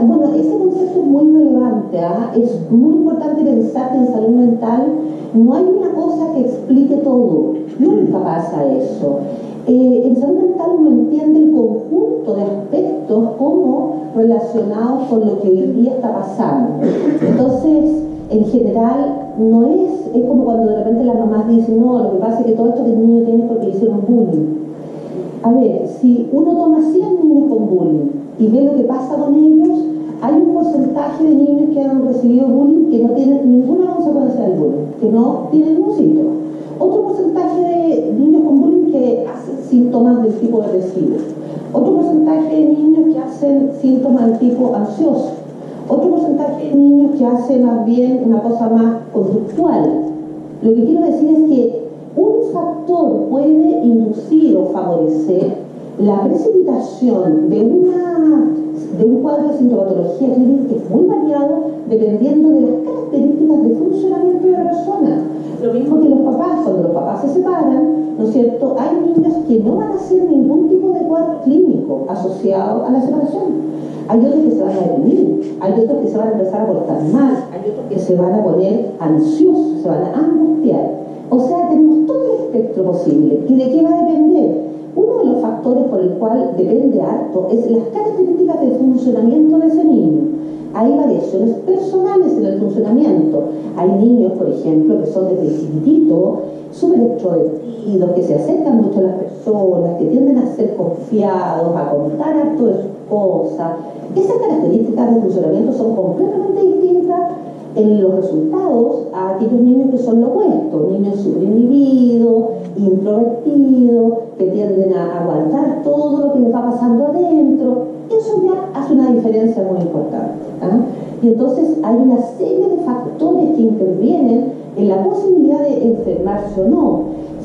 bueno, ese concepto es muy relevante, es muy importante pensar que en salud mental no hay una cosa que explique todo, nunca pasa eso. En salud mental uno entiende el conjunto de aspectos como relacionados con lo que hoy día está pasando. Entonces, en general, no es como cuando de repente las mamás dicen, no, lo que pasa es que todo esto que el niño tiene es porque hicieron bullying. A ver, si uno toma 100 niños con bullying y ve lo que pasa con ellos, hay un porcentaje de niños que han recibido bullying que no tienen ninguna consecuencia del bullying, que no tienen ningún síntoma. Otro porcentaje de niños con bullying que hacen síntomas del tipo depresivo. Otro porcentaje de niños que hacen síntomas del tipo ansioso. Otro porcentaje de niños que hacen más bien una cosa más conductual. Lo que quiero decir es que un factor puede inducir o favorecer la precipitación de un cuadro de sintomatología clínica que es muy variado dependiendo de las características de funcionamiento de la persona. Lo mismo que los papás, cuando los papás se separan, ¿no es cierto? Hay niños que no van a hacer ningún tipo de cuadro clínico asociado a la separación. Hay otros que se van a deprimir, hay otros que se van a empezar a portar mal, hay otros que se van a poner ansiosos, se van a angustiar. O sea, tenemos todo el espectro posible. ¿Y de qué va a depender? Uno de los factores por el cual depende harto es las características de funcionamiento de ese niño. Hay variaciones personales en el funcionamiento. Hay niños, por ejemplo, que son desde chiquitito súper extrovertidos, que se acercan mucho a las personas, que tienden a ser confiados, a contar harto de sus cosas. Esas características de funcionamiento son completamente distintas en los resultados a aquellos niños que son lo opuesto, niños superinhibidos, introvertidos, que tienden a guardar todo lo que les va pasando adentro. Eso ya hace una diferencia muy importante. Y entonces hay una serie de factores que intervienen en la posibilidad de enfermarse o no.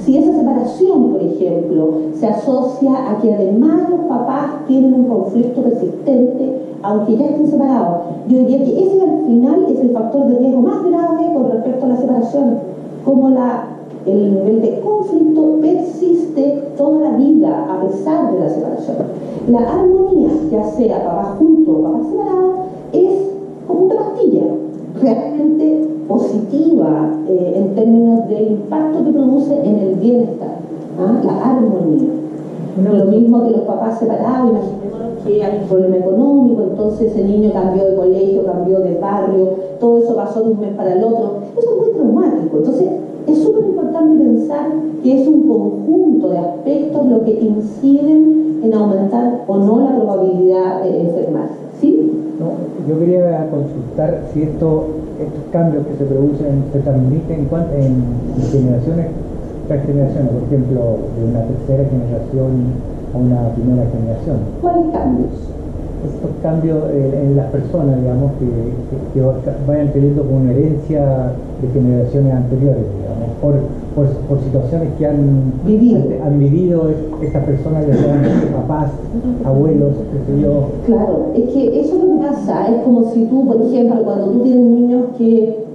Si esa separación, por ejemplo, se asocia a que además los papás tienen un conflicto persistente, aunque ya estén separados, yo diría que ese al final es el factor de riesgo más grave con respecto a la separación, como el nivel de conflicto persiste toda la vida a pesar de la separación. La armonía, ya sea papá junto o papá separado, es como una pastilla realmente positiva en términos del impacto que produce en el bienestar, la armonía. Lo mismo que los papás separados, imaginémonos que hay un problema económico, entonces ese niño cambió de colegio, cambió de barrio, todo eso pasó de un mes para el otro. Eso es muy traumático. Entonces es súper importante pensar que es un conjunto de aspectos lo que inciden en aumentar o no la probabilidad de enfermarse. ¿Sí? No, yo quería consultar si estos cambios que se producen se transmiten en generaciones tras generaciones, por ejemplo, de una tercera generación a una primera generación. ¿Cuáles cambios? estos cambios en las personas, digamos, que vayan teniendo como una herencia de generaciones anteriores, digamos, por situaciones que han vivido estas personas, ya sean papás, abuelos, qué sé yo. Claro, es que eso es lo que pasa, es como si tú, por ejemplo, cuando tú tienes niños que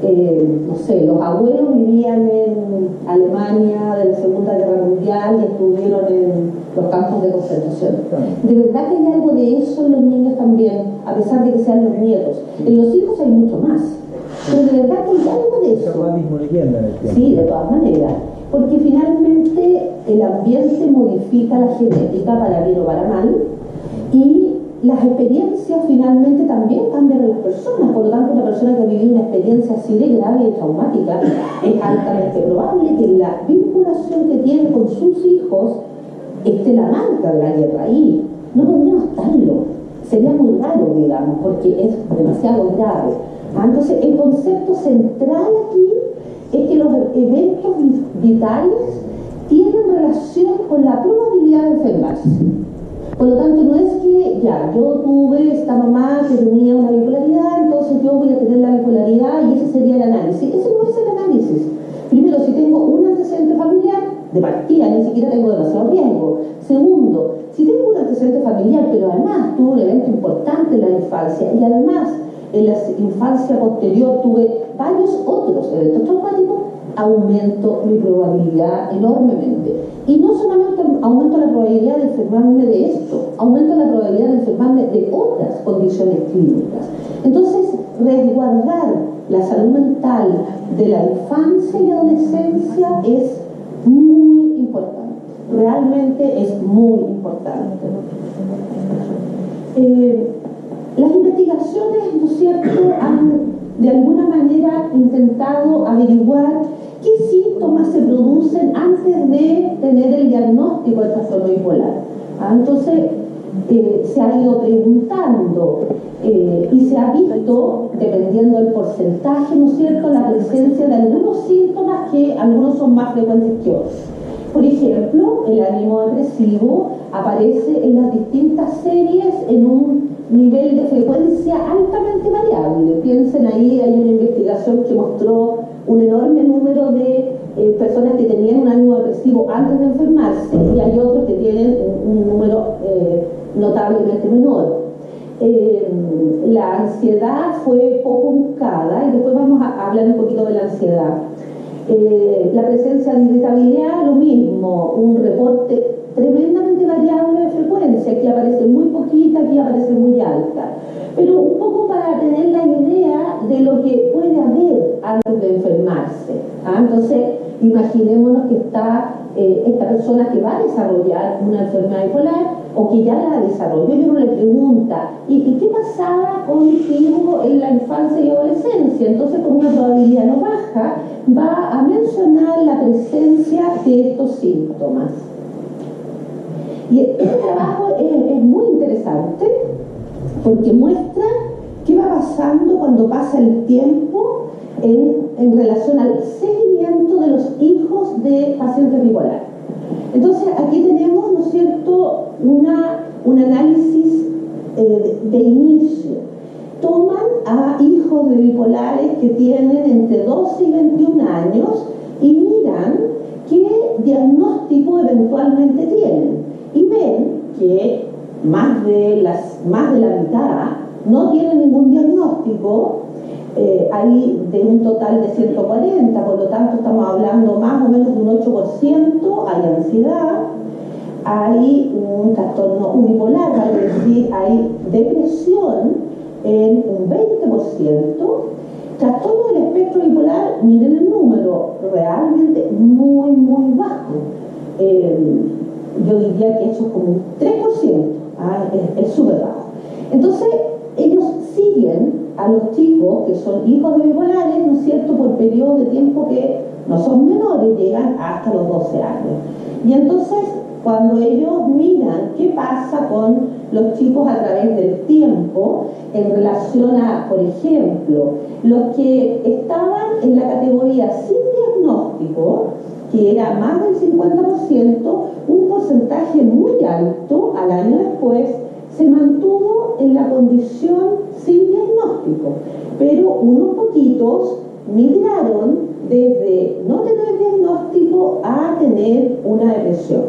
no sé, los abuelos vivían en Alemania de la Segunda Guerra Mundial y estuvieron en los campos de concentración. De verdad que hay algo de eso en los niños también, a pesar de que sean los nietos. En los hijos hay mucho más, pero de verdad que hay algo de eso. Se va disminuyendo en el tiempo. Sí, de todas maneras, porque finalmente el ambiente modifica la genética para bien o para mal, y las experiencias finalmente también cambian a las personas. Por lo tanto, una persona que ha vivido una experiencia así de grave y traumática, es altamente probable que la vinculación que tiene con sus hijos esté la marca de la guerra ahí. No podríamos estarlo, sería muy raro, digamos, porque es demasiado grave. Entonces, el concepto central aquí es que los eventos vitales tienen relación con la probabilidad de enfermarse. Por lo tanto, no es que ya, yo tuve esta mamá que tenía una bipolaridad, entonces yo voy a tener la bipolaridad y ese sería el análisis. Ese no es el análisis. Primero, si tengo un antecedente familiar, de partida, ni siquiera tengo demasiado riesgo. Segundo, si tengo un antecedente familiar, pero además tuve un evento importante en la infancia y además en la infancia posterior tuve varios otros eventos traumáticos, aumento mi probabilidad enormemente. Y no solamente aumento la probabilidad de enfermarme de esto, aumento la probabilidad de enfermarme de otras condiciones clínicas. Entonces, resguardar la salud mental de la infancia y adolescencia es muy importante. Realmente es muy importante. Las investigaciones, ¿no es cierto?, han de alguna manera intentado averiguar qué síntomas se producen antes de tener el diagnóstico del trastorno bipolar. Entonces, se ha ido preguntando y se ha visto, dependiendo del porcentaje, ¿no es cierto?, la presencia de algunos síntomas que algunos son más frecuentes que otros. Por ejemplo, el ánimo depresivo aparece en las distintas series en un nivel de frecuencia altamente variable. Piensen ahí, hay una investigación que mostró un enorme número de personas que tenían un ánimo depresivo antes de enfermarse, y hay otros que tienen un número notablemente menor. La ansiedad fue poco buscada, y después vamos a hablar un poquito de la ansiedad. La presencia de irritabilidad, lo mismo, un reporte tremendamente variable de frecuencia, aquí aparece muy poquita, aquí aparece muy alta, pero un poco para tener la idea de lo que puede haber antes de enfermarse. Entonces, imaginémonos que está esta persona que va a desarrollar una enfermedad bipolar o que ya la desarrolló, y uno le pregunta, ¿y qué pasaba contigo en la infancia y adolescencia? Entonces, con una probabilidad no baja, va a mencionar la presencia de estos síntomas. Y este trabajo es muy interesante porque muestra qué va pasando cuando pasa el tiempo en relación al seguimiento de los hijos de pacientes bipolares. Entonces, aquí tenemos, ¿no es cierto?, un análisis de inicio. Toman a hijos de bipolares que tienen entre 12 y 21 años y miran qué diagnóstico eventualmente tienen. Y ven que más de la mitad no tienen ningún diagnóstico. Hay de un total de 140, por lo tanto estamos hablando más o menos de un 8%, hay ansiedad, hay un trastorno unipolar, vale decir, hay depresión en un 20%, trastorno del espectro bipolar, miren el número, realmente muy, muy bajo. Yo diría que eso es como un 3%, es súper bajo. Entonces, ellos siguen a los chicos que son hijos de bipolares, ¿no es cierto?, por periodos de tiempo que no son menores, llegan hasta los 12 años. Y entonces, cuando ellos miran qué pasa con los chicos a través del tiempo, en relación a, por ejemplo, los que estaban en la categoría sin diagnóstico, que era más del 50%, un porcentaje muy alto al año después se mantuvo en la condición sin diagnóstico, pero unos poquitos migraron desde no tener diagnóstico a tener una depresión.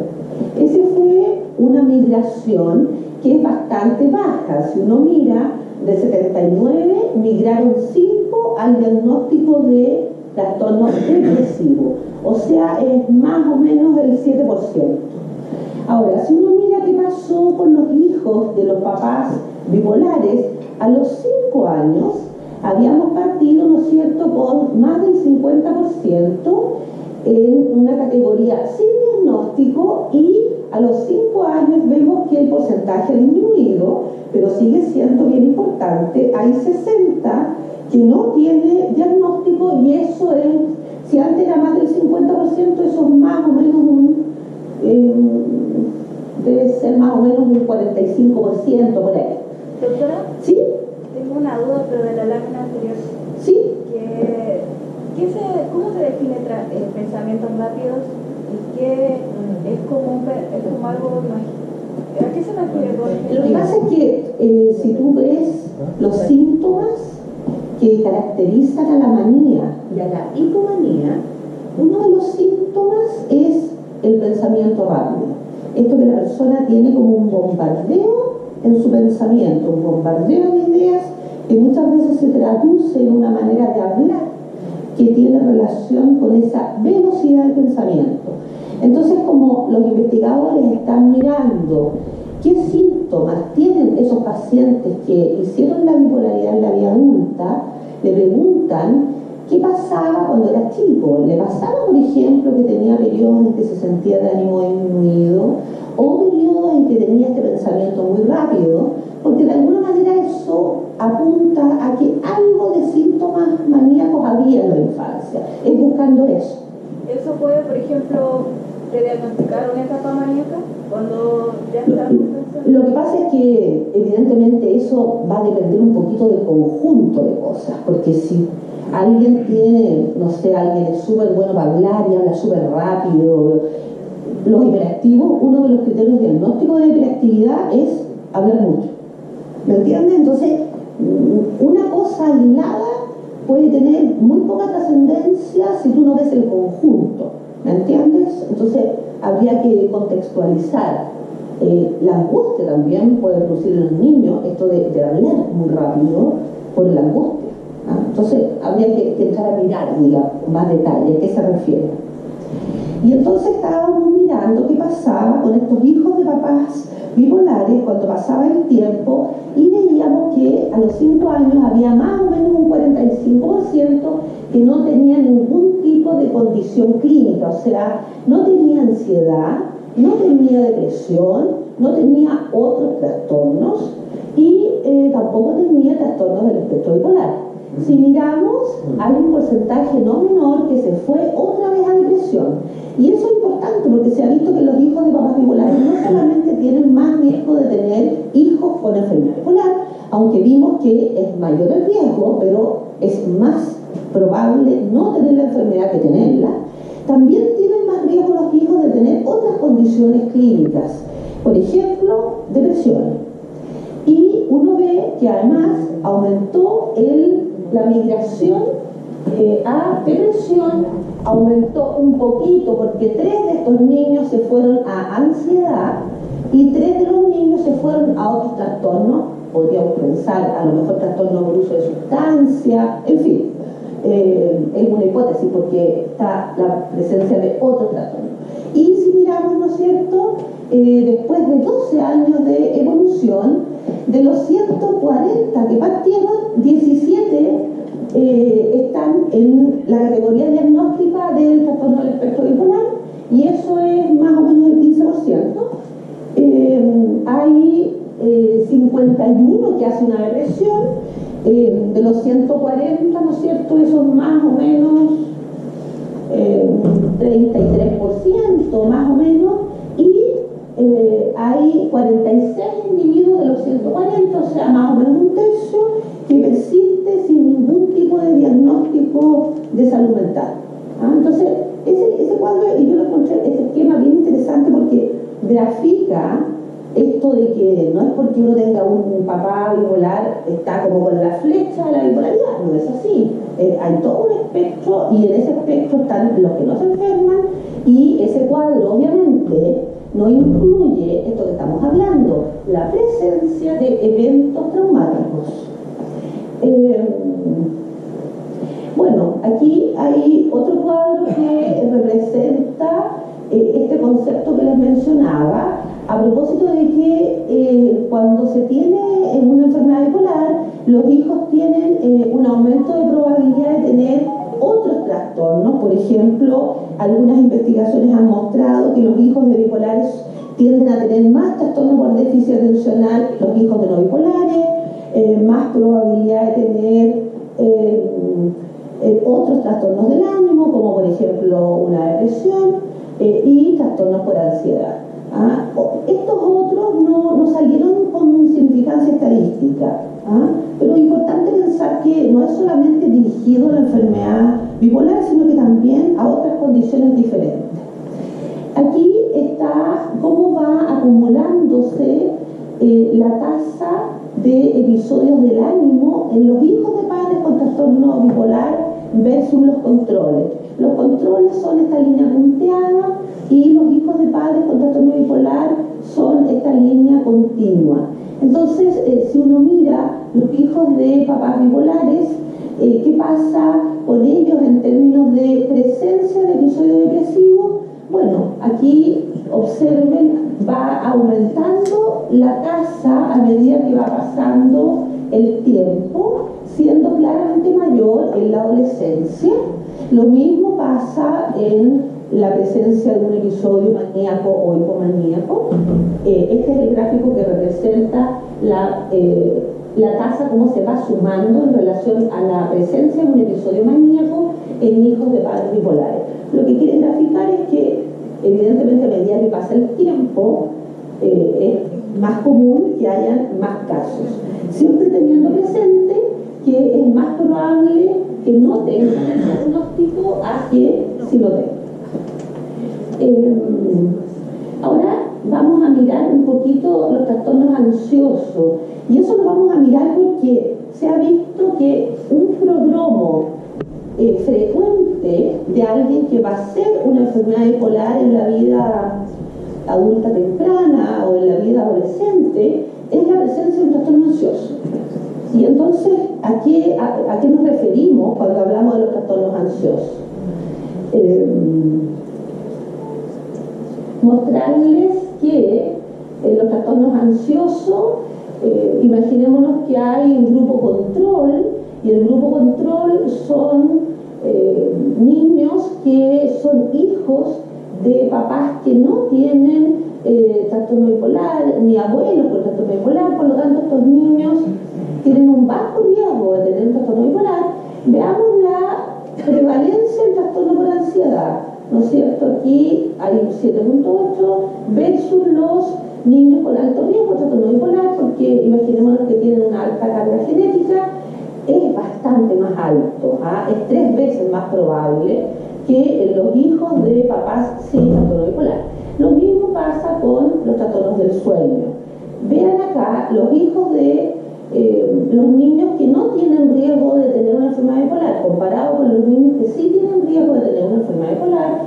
Esa fue una migración que es bastante baja. Si uno mira, de 79 migraron 5 al diagnóstico de trastorno depresivo, o sea, es más o menos el 7%. Ahora, si uno mira qué pasó con los hijos de los papás bipolares, a los 5 años habíamos partido, ¿no es cierto?, con más del 50% en una categoría sin diagnóstico, y a los 5 años vemos que el porcentaje ha disminuido, pero sigue siendo bien importante. Hay 60 que no tiene diagnóstico, y eso es, si antes era más del 50%, eso es más o menos debe ser más o menos un 45% por ahí. Doctora, ¿Sí? tengo una duda, pero de la lámina anterior. ¿Sí? ¿Cómo se define pensamientos rápidos y qué es como algo mágico? ¿A qué se refiere con esto? Lo que pasa es que si tú ves los síntomas que caracterizan a la manía y a la hipomanía, uno de los síntomas es el pensamiento rápido. Esto que la persona tiene como un bombardeo en su pensamiento, un bombardeo de ideas que muchas veces se traduce en una manera de hablar que tiene relación con esa velocidad del pensamiento. Entonces, como los investigadores están mirando qué síntomas tienen esos pacientes que hicieron la bipolaridad en la vida adulta, le preguntan qué pasaba cuando era chico. Le pasaba, por ejemplo, que tenía periodos en que se sentía de ánimo disminuido, o periodos en que tenía este pensamiento muy rápido, porque de alguna manera eso apunta a que algo de síntomas maníacos había en la infancia. Es buscando eso. ¿Eso puede, por ejemplo, diagnosticar una etapa maníaca cuando ya está pensando? Lo que pasa es que evidentemente eso va a depender un poquito del conjunto de cosas, porque si alguien tiene, no sé, alguien es súper bueno para hablar y habla súper rápido, los hiperactivos, uno de los criterios diagnósticos de hiperactividad es hablar mucho. ¿Me entiendes? Entonces, una cosa aislada puede tener muy poca trascendencia si tú no ves el conjunto. ¿Me entiendes? Entonces, habría que contextualizar. La angustia también puede producir en los niños esto de hablar muy rápido por la angustia. Entonces, habría que entrar a mirar, digamos, más detalle, ¿a qué se refiere? Y entonces estábamos mirando qué pasaba con estos hijos de papás bipolares cuando pasaba el tiempo, y veíamos que a los 5 años había más o menos un 45% que no tenía ningún tipo de condición clínica, o sea, no tenía ansiedad, no tenía depresión, no tenía otros trastornos y tampoco tenía trastornos del espectro bipolar. Si miramos, hay un porcentaje no menor que se fue otra vez a depresión. Y eso es importante porque se ha visto que los hijos de papás bipolares no solamente tienen más riesgo de tener hijos con enfermedad bipolar, aunque vimos que es mayor el riesgo, pero es más probable no tener la enfermedad que tenerla. También tienen más riesgo los hijos de tener otras condiciones clínicas, por ejemplo, depresión. Y uno ve que además aumentó la migración a depresión, aumentó un poquito porque 3 de estos niños se fueron a ansiedad y 3 de los niños se fueron a otros trastornos. Podríamos pensar a lo mejor trastornos por uso de sustancia, en fin, es una hipótesis porque está la presencia de otros trastornos. Y si miramos, ¿no es cierto?, después de 12 años de evolución, de los 140 que partieron, 17 están en la categoría diagnóstica del trastorno del espectro bipolar, y eso es más o menos el 15%. Hay 51 que hacen una depresión, de los 140, ¿no es cierto?, eso es más o menos 33%, más o menos, y hay 46 individuos de los 140, o sea, más o menos un tercio, que persiste sin ningún tipo de diagnóstico de salud mental. Entonces, ese cuadro, y yo lo encontré, ese esquema bien interesante porque grafica esto de que no es porque uno tenga un papá bipolar, está como con la flecha de la bipolaridad, no es así. Hay todo un espectro y en ese espectro están los que no se enferman y ese cuadro obviamente no incluye esto que estamos hablando, la presencia de eventos traumáticos. Bueno, aquí hay otro cuadro que representa este concepto que les mencionaba, a propósito de que cuando se tiene una enfermedad bipolar, los hijos tienen un aumento de probabilidad de tener otros trastornos. Por ejemplo, algunas investigaciones han mostrado que los hijos de bipolares tienden a tener más trastornos por déficit atencional que los hijos de no bipolares, más probabilidad de tener otros trastornos del ánimo, como por ejemplo una depresión, y trastornos por ansiedad. Estos otros no salieron con significancia estadística, pero es importante pensar que no es solamente dirigido a la enfermedad bipolar, sino que también a otras condiciones diferentes. Aquí está cómo va acumulándose la tasa de episodios del ánimo en los hijos de padres con trastorno bipolar versus los controles. Los controles son esta línea punteada y los hijos de padres con trastorno bipolar son esta línea continua. Entonces, si uno mira los hijos de papás bipolares, ¿qué pasa con ellos en términos de presencia de episodios depresivos? Bueno, aquí observen, va aumentando la tasa a medida que va pasando el tiempo, siendo claramente mayor en la adolescencia. Lo mismo pasa en la presencia de un episodio maníaco o hipomaníaco. Este es el gráfico que representa la tasa, cómo se va sumando en relación a la presencia de un episodio maníaco en hijos de padres bipolares. Lo que quieren graficar es que, evidentemente, a medida que pasa el tiempo, es más común que hayan más casos. Siempre teniendo presente que es más probable que no tengan el diagnóstico a que sí lo tengan. Ahora vamos a mirar un poquito los trastornos ansiosos, y eso lo vamos a mirar porque se ha visto que un prodromo frecuente de alguien que va a ser una enfermedad bipolar en la vida adulta temprana o en la vida adolescente es la presencia de un trastorno ansioso. Y entonces, ¿a qué nos referimos cuando hablamos de los trastornos ansiosos? Mostrarles que en los trastornos ansiosos, imaginémonos que hay un grupo control, y el grupo control son niños que son hijos de papás que no tienen trastorno bipolar, ni abuelos con trastorno bipolar. Por lo tanto, estos niños tienen un bajo riesgo de tener un trastorno bipolar. Veamos la prevalencia del trastorno por ansiedad, ¿no es cierto? Aquí hay un 7.8 versus los niños con alto riesgo de trastorno bipolar, porque imaginémonos que tienen una alta carga genética, es bastante más alto, es 3 veces más probable que los hijos de papás sin trastorno bipolar. Lo mismo pasa con los trastornos del sueño. Vean acá los hijos de los niños que no tienen riesgo de tener una enfermedad bipolar, comparado con los niños que sí tienen riesgo de tener una enfermedad bipolar,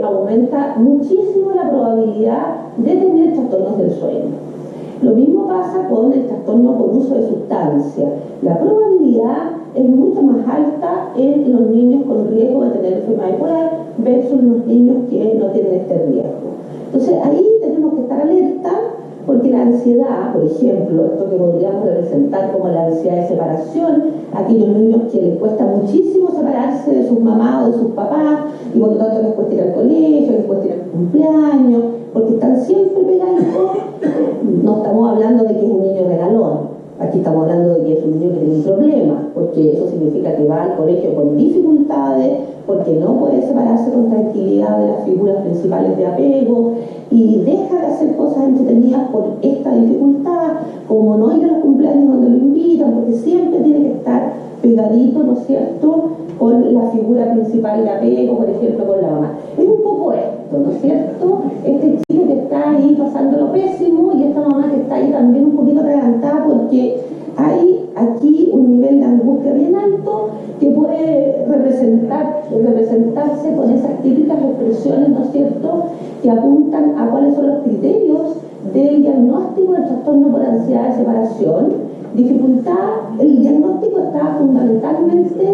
aumenta muchísimo la probabilidad de tener trastornos del sueño. Lo mismo pasa con el trastorno por uso de sustancia. La probabilidad es mucho más alta en los niños con riesgo de tener enfermedad bipolar versus los niños que no tienen este riesgo. Entonces ahí tenemos que estar alerta, porque la ansiedad, por ejemplo, esto que podríamos representar como la ansiedad de separación, aquellos niños que les cuesta muchísimo separarse de sus mamás o de sus papás, y por lo tanto les cuesta ir al colegio, les cuesta ir al cumpleaños, porque están siempre pegaditos. No estamos hablando de que es un niño regalón, aquí estamos hablando de que es un niño que tiene un problema, porque eso significa que va al colegio con dificultades, porque no puede separarse con tranquilidad de las figuras principales de apego, y deja de hacer cosas entretenidas por esta dificultad, como no ir a los cumpleaños donde lo invitan, porque siempre tiene que estar pegadito, ¿no es cierto?, con la figura principal de apego, por ejemplo, con la mamá. Es un poco esto, ¿no es cierto?, este chico que está ahí pasándolo pésimo y está ahí también un poquito atragantada porque hay aquí un nivel de angustia bien alto que puede representarse con esas típicas expresiones, ¿no es cierto?, que apuntan a cuáles son los criterios del diagnóstico del trastorno por ansiedad de separación. Dificultad, el diagnóstico está fundamentalmente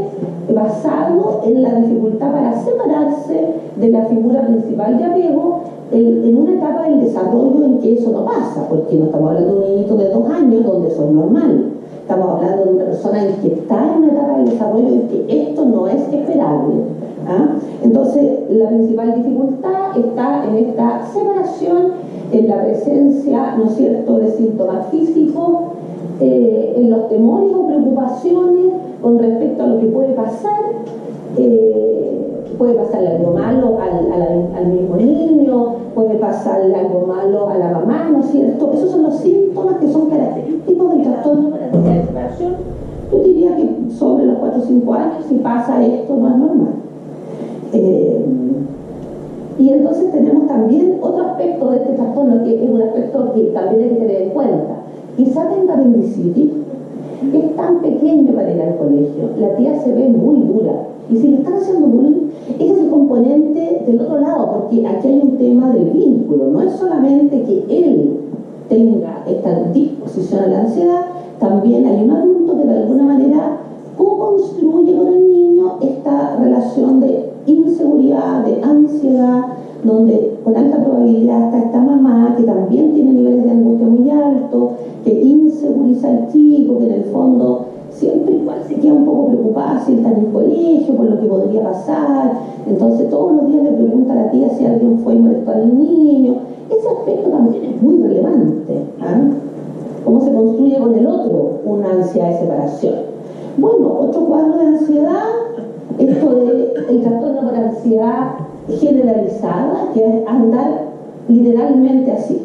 basado en la dificultad para separarse de la figura principal de apego en una etapa del desarrollo en que eso no pasa, porque no estamos hablando de un niñito de 2 años donde eso es normal. Estamos hablando de una persona en que está en una etapa del desarrollo en que esto no es esperable. ¿Ah? Entonces, la principal dificultad está en esta separación, en la presencia, ¿no es cierto?, de síntomas físicos, en los temores o preocupaciones con respecto a lo que puede pasar. Puede pasarle algo malo al mismo niño, puede pasarle algo malo a la mamá, ¿no es cierto? Esos son los síntomas que son característicos del trastorno por ansiedad de separación. Yo diría que sobre los 4 o 5 años, si pasa esto, no es normal. Y entonces tenemos también otro aspecto de este trastorno, que es un aspecto que también hay que tener en cuenta. Quizá tenga apendicitis, es tan pequeño para ir al colegio, la tía se ve muy dura, y si le están haciendo bullying, ese es el componente del otro lado, porque aquí hay un tema del vínculo, no es solamente que él tenga esta disposición a la ansiedad, también hay un adulto que de alguna manera co-construye con el niño esta relación de inseguridad, de ansiedad, donde con alta probabilidad está esta mamá que también tiene niveles de angustia muy altos, que inseguriza al chico, que en el fondo siempre igual se queda un poco preocupada si él está en el colegio, por lo que podría pasar. Entonces todos los días le pregunta a la tía si alguien fue y molestó al niño. Ese aspecto también es muy relevante. ¿Ah? Cómo se construye con el otro una ansiedad de separación. Bueno, otro cuadro de ansiedad, esto del trastorno por ansiedad generalizada, que es andar literalmente así,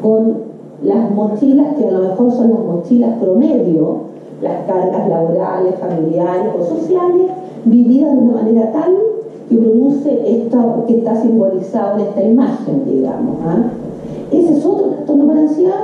con las mochilas que a lo mejor son las mochilas promedio, las cargas laborales, familiares o sociales, vividas de una manera tal que produce esto que está simbolizado en esta imagen, digamos. ¿Ah? Ese es otro trastorno por ansiedad,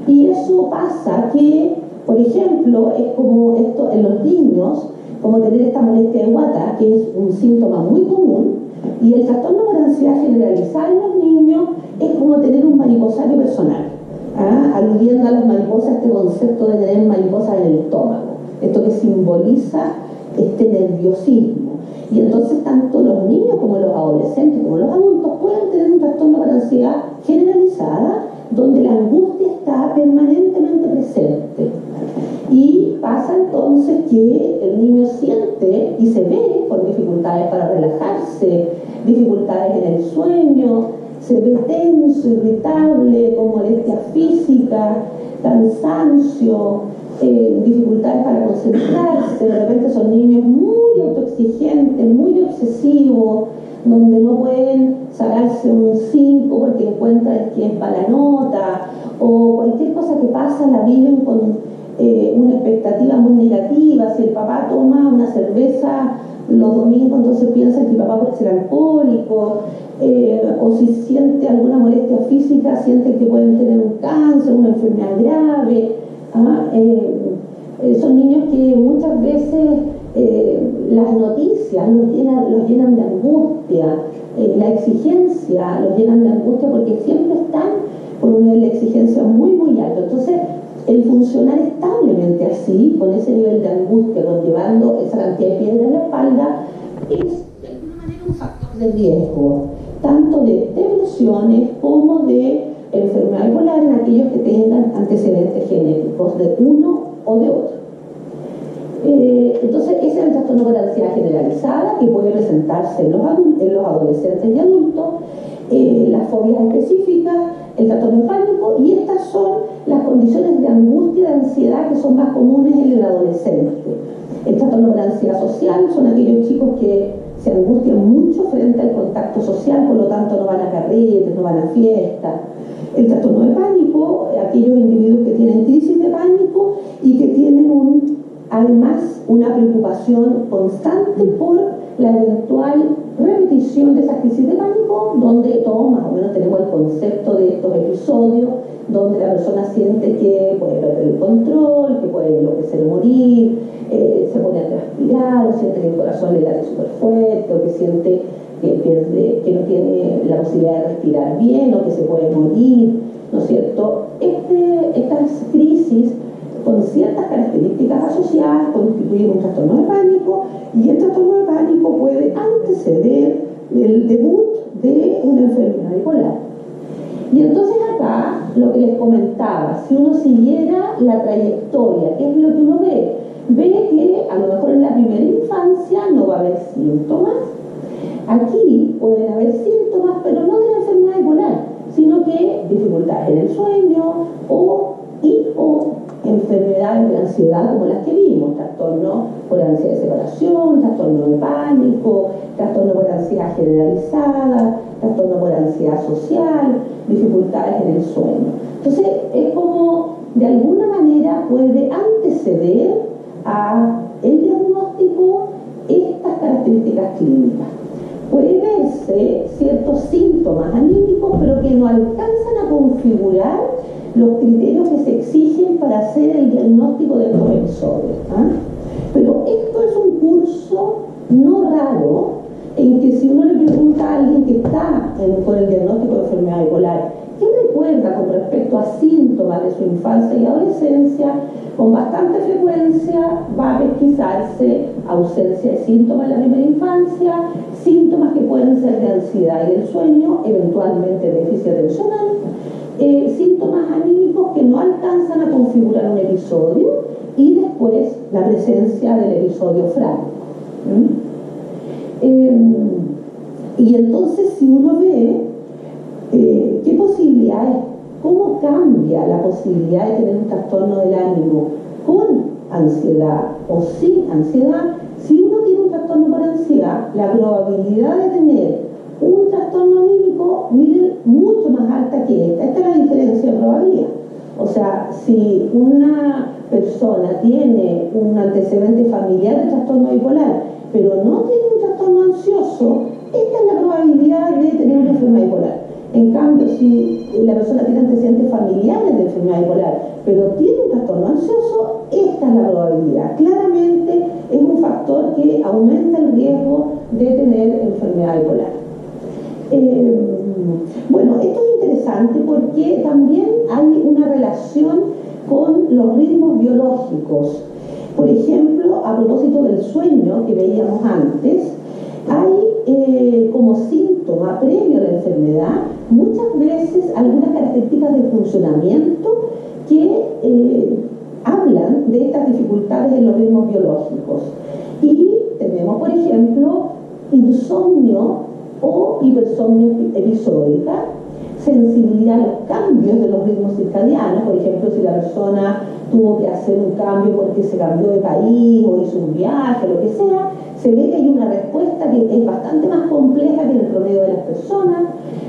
y eso pasa que, por ejemplo, es como esto en los niños, como tener esta molestia de guata, que es un síntoma muy común, y el trastorno por ansiedad generalizada en los niños es como tener un mariposario personal. ¿Ah? Aludiendo a las mariposas, este concepto de tener mariposas en el estómago, esto que simboliza este nerviosismo. Y entonces tanto los niños como los adolescentes como los adultos pueden tener un trastorno por ansiedad generalizada, donde la angustia está permanentemente presente. Y pasa entonces que el niño siente y se ve con dificultades para relajarse, dificultades en el sueño, se ve tenso, irritable, con molestias físicas, cansancio, dificultades para concentrarse. De repente son niños muy autoexigentes, muy obsesivos, donde no pueden sacarse un 5 porque encuentran que es mala nota, o cualquier cosa que pasa la viven con una expectativa muy negativa. Si el papá toma una cerveza los domingos, entonces piensan que el papá puede ser alcohólico, o si siente alguna molestia física, sienten que pueden tener un cáncer, una enfermedad grave. ¿Ah? Son niños que muchas veces las noticias los llenan de angustia, la exigencia los llenan de angustia, porque siempre están con un nivel de exigencia muy muy alto. Entonces el funcionar establemente así, con ese nivel de angustia, conllevando esa cantidad de piedra en la espalda, es de alguna manera un factor de riesgo, tanto de depresiones como de enfermedad bipolar en aquellos que tengan antecedentes genéticos de uno o de otro. Entonces ese es el trastorno por ansiedad generalizada, que puede presentarse en los adolescentes y adultos, las fobias específicas, el trastorno de pánico, y estas son las condiciones de angustia y de ansiedad que son más comunes en el adolescente. El trastorno por ansiedad social son aquellos chicos que se angustian mucho frente al contacto social, por lo tanto no van a carretes, no van a fiestas. El trastorno de pánico, aquellos individuos que tienen crisis de pánico y que tienen además una preocupación constante por la eventual repetición de esa crisis de pánico, donde todos más o menos tenemos el concepto de estos episodios donde la persona siente que puede perder el control, que puede enloquecer o morir, se pone a transpirar, o siente que el corazón le late súper fuerte, o que siente que no tiene la posibilidad de respirar bien, o que se puede morir, ¿no es cierto? Estas crisis con ciertas características asociadas constituyen un trastorno de pánico, y el trastorno de pánico puede anteceder el debut de una enfermedad bipolar. Y entonces acá, lo que les comentaba, si uno siguiera la trayectoria, ¿qué es lo que uno ve? Ve que a lo mejor en la primera infancia no va a haber síntomas. Aquí pueden haber síntomas, pero no de la enfermedad bipolar, sino que dificultades en el sueño o enfermedades de ansiedad como las que vimos, trastorno por ansiedad de separación, trastorno de pánico, trastorno por ansiedad generalizada, trastorno por ansiedad social, dificultades en el sueño. Entonces es como de alguna manera puede anteceder a el diagnóstico estas características clínicas. Puede verse ciertos síntomas anímicos, pero que no alcanzan a configurar los criterios que se exigen para hacer el diagnóstico de estos episodios. Pero esto es un curso no raro, en que si uno le pregunta a alguien que está con el diagnóstico de enfermedad bipolar, ¿qué recuerda con respecto a síntomas de su infancia y adolescencia? Con bastante frecuencia va a pesquisarse ausencia de síntomas en la primera infancia, síntomas que pueden ser de ansiedad y del sueño, eventualmente déficit atencional, síntomas anímicos que no alcanzan a configurar un episodio, y después la presencia del episodio frágil. Y entonces, si uno ve qué posibilidades, cómo cambia la posibilidad de tener un trastorno del ánimo con ansiedad o sin ansiedad, si uno tiene un trastorno por ansiedad, la probabilidad de tener un trastorno anímico, miren, mucho más alta que esta. Esta es la diferencia de probabilidad. O sea, si una persona tiene un antecedente familiar de trastorno bipolar, pero no tiene un trastorno ansioso, esta es la probabilidad de tener una enfermedad bipolar. En cambio, si la persona tiene antecedentes familiares de enfermedad bipolar, pero tiene un trastorno ansioso, esta es la probabilidad. Claramente es un factor que aumenta el riesgo de tener enfermedad bipolar. Bueno, esto es interesante porque también hay una relación con los ritmos biológicos. Por ejemplo, a propósito del sueño que veíamos antes, hay como síntoma previo a la enfermedad muchas veces algunas características de funcionamiento que hablan de estas dificultades en los ritmos biológicos. Y tenemos, por ejemplo, insomnio o hipersomnia episódica, sensibilidad a los cambios de los ritmos circadianos. Por ejemplo, si la persona tuvo que hacer un cambio porque se cambió de país o hizo un viaje, lo que sea, se ve que hay una respuesta que es bastante más compleja que en el promedio de las personas.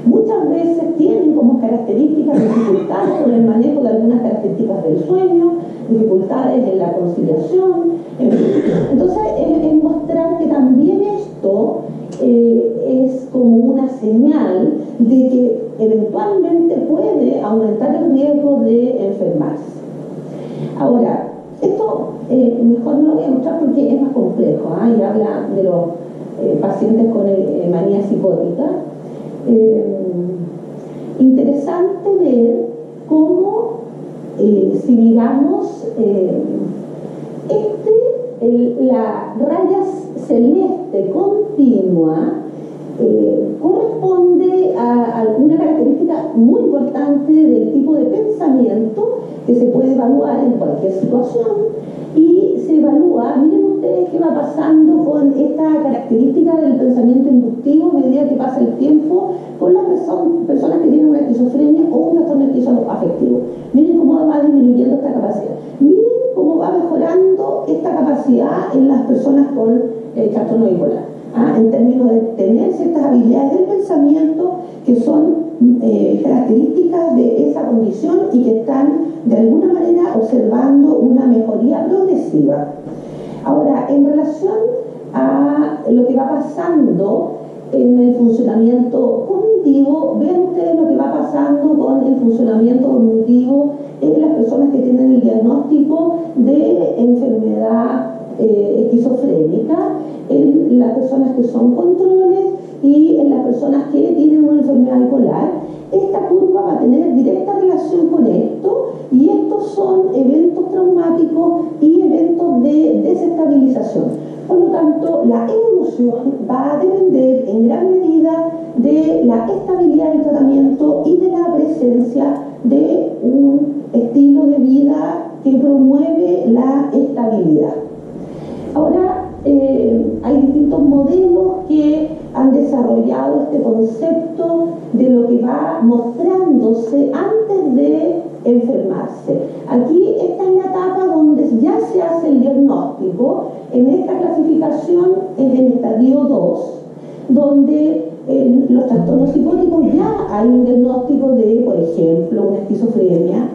Muchas veces tienen como características dificultades con el manejo de algunas características del sueño, dificultades en la conciliación. Entonces, es mostrar que también esto es como una señal de que eventualmente puede aumentar el riesgo de enfermarse. Ahora, esto mejor no lo voy a mostrar porque es más complejo, y habla de los pacientes con manía psicótica. Interesante ver cómo, si miramos la raya celeste continua, corresponde a alguna característica muy importante del tipo de pensamiento que se puede evaluar en cualquier situación, y se evalúa, miren ustedes qué va pasando con esta característica del pensamiento inductivo a medida que pasa el tiempo con las personas que tienen una esquizofrenia o un trastorno esquizoafectivo. Miren cómo va disminuyendo esta capacidad. Miren cómo va mejorando esta capacidad en las personas con trastorno bipolar. En términos de tener ciertas habilidades del pensamiento que son características de esa condición y que están de alguna manera observando una mejoría progresiva. Ahora, en relación a lo que va pasando en el funcionamiento cognitivo, cognitivo, vean ustedes lo que va pasando con el funcionamiento cognitivo en las personas que tienen el diagnóstico de enfermedad esquizofrénica, en las personas que son controles y en las personas que tienen una enfermedad bipolar. Esta curva va a tener directa relación con esto, y estos son eventos traumáticos y eventos de desestabilización. Por lo tanto, la evolución va a depender en gran medida de la estabilidad del tratamiento y de la presencia de un estilo de vida que promueve la estabilidad. Ahora, hay distintos modelos que han desarrollado este concepto de lo que va mostrándose antes de enfermarse. Aquí esta es la etapa donde ya se hace el diagnóstico. En esta clasificación es el estadio 2, donde en los trastornos psicóticos ya hay un diagnóstico de, por ejemplo, una esquizofrenia.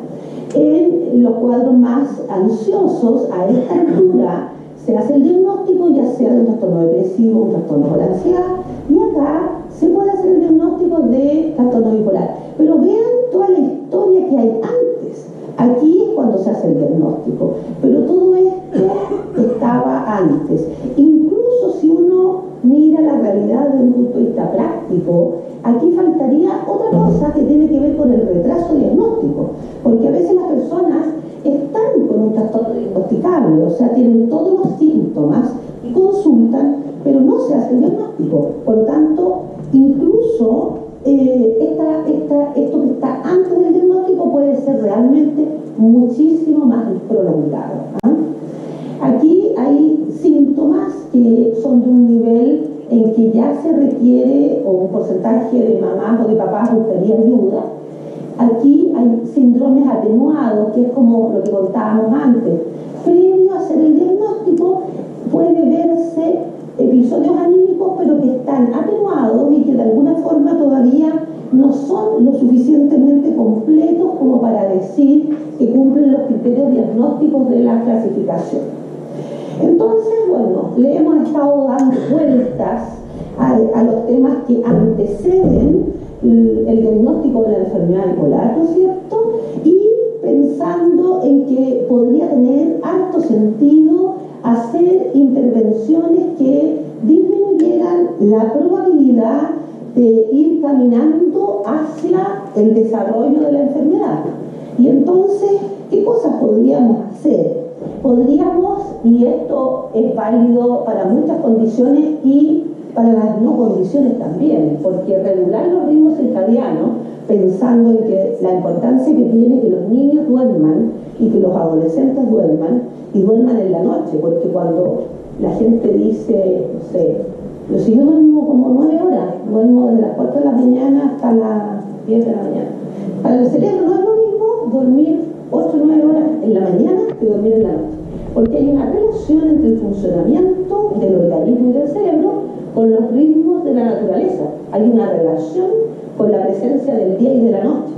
En los cuadros más ansiosos, a esta altura, se hace el diagnóstico ya sea de un trastorno depresivo, un trastorno por ansiedad, y acá se puede hacer el diagnóstico de trastorno bipolar. Pero vean toda la historia que hay antes. Aquí es cuando se hace el diagnóstico, pero todo esto estaba antes. Incluso si uno mira la realidad desde un punto de vista práctico, aquí faltaría otra cosa que tiene que ver con el retraso diagnóstico, porque a veces las personas están con un trastorno diagnosticable, o sea, tienen todos los síntomas y consultan, pero no se hace el diagnóstico. Por lo tanto, incluso esto que está antes del diagnóstico puede ser realmente muchísimo más prolongado. Aquí hay síntomas que son de un nivel en que ya se requiere, o un porcentaje de mamás o de papás buscaría ayuda. Aquí hay síndromes atenuados, que es como lo que contábamos antes. Previo a hacer el diagnóstico puede verse episodios anímicos, pero que están atenuados y que de alguna forma todavía no son lo suficientemente completos como para decir que cumplen los criterios diagnósticos de la clasificación. Entonces, bueno, le hemos estado dando vueltas a los temas que anteceden el diagnóstico de la enfermedad bipolar, ¿no es cierto? Y pensando en que podría tener harto sentido hacer intervenciones que disminuyeran la probabilidad de ir caminando hacia el desarrollo de la enfermedad. Y entonces, ¿qué cosas podríamos hacer? Podríamos, y esto es válido para muchas condiciones y para las no condiciones también, porque regular los ritmos circadianos, pensando en que la importancia que tiene que los niños duerman y que los adolescentes duerman, y duerman en la noche, porque cuando la gente dice, no sé, yo si yo duermo como 9 horas, duermo desde las 4 de la mañana hasta las 10 de la mañana. Para el cerebro no es lo mismo dormir 8 o 9 horas en la mañana que dormir en la noche, porque hay una relación entre el funcionamiento del organismo y del cerebro con los ritmos de la naturaleza. Hay una relación con la presencia del día y de la noche.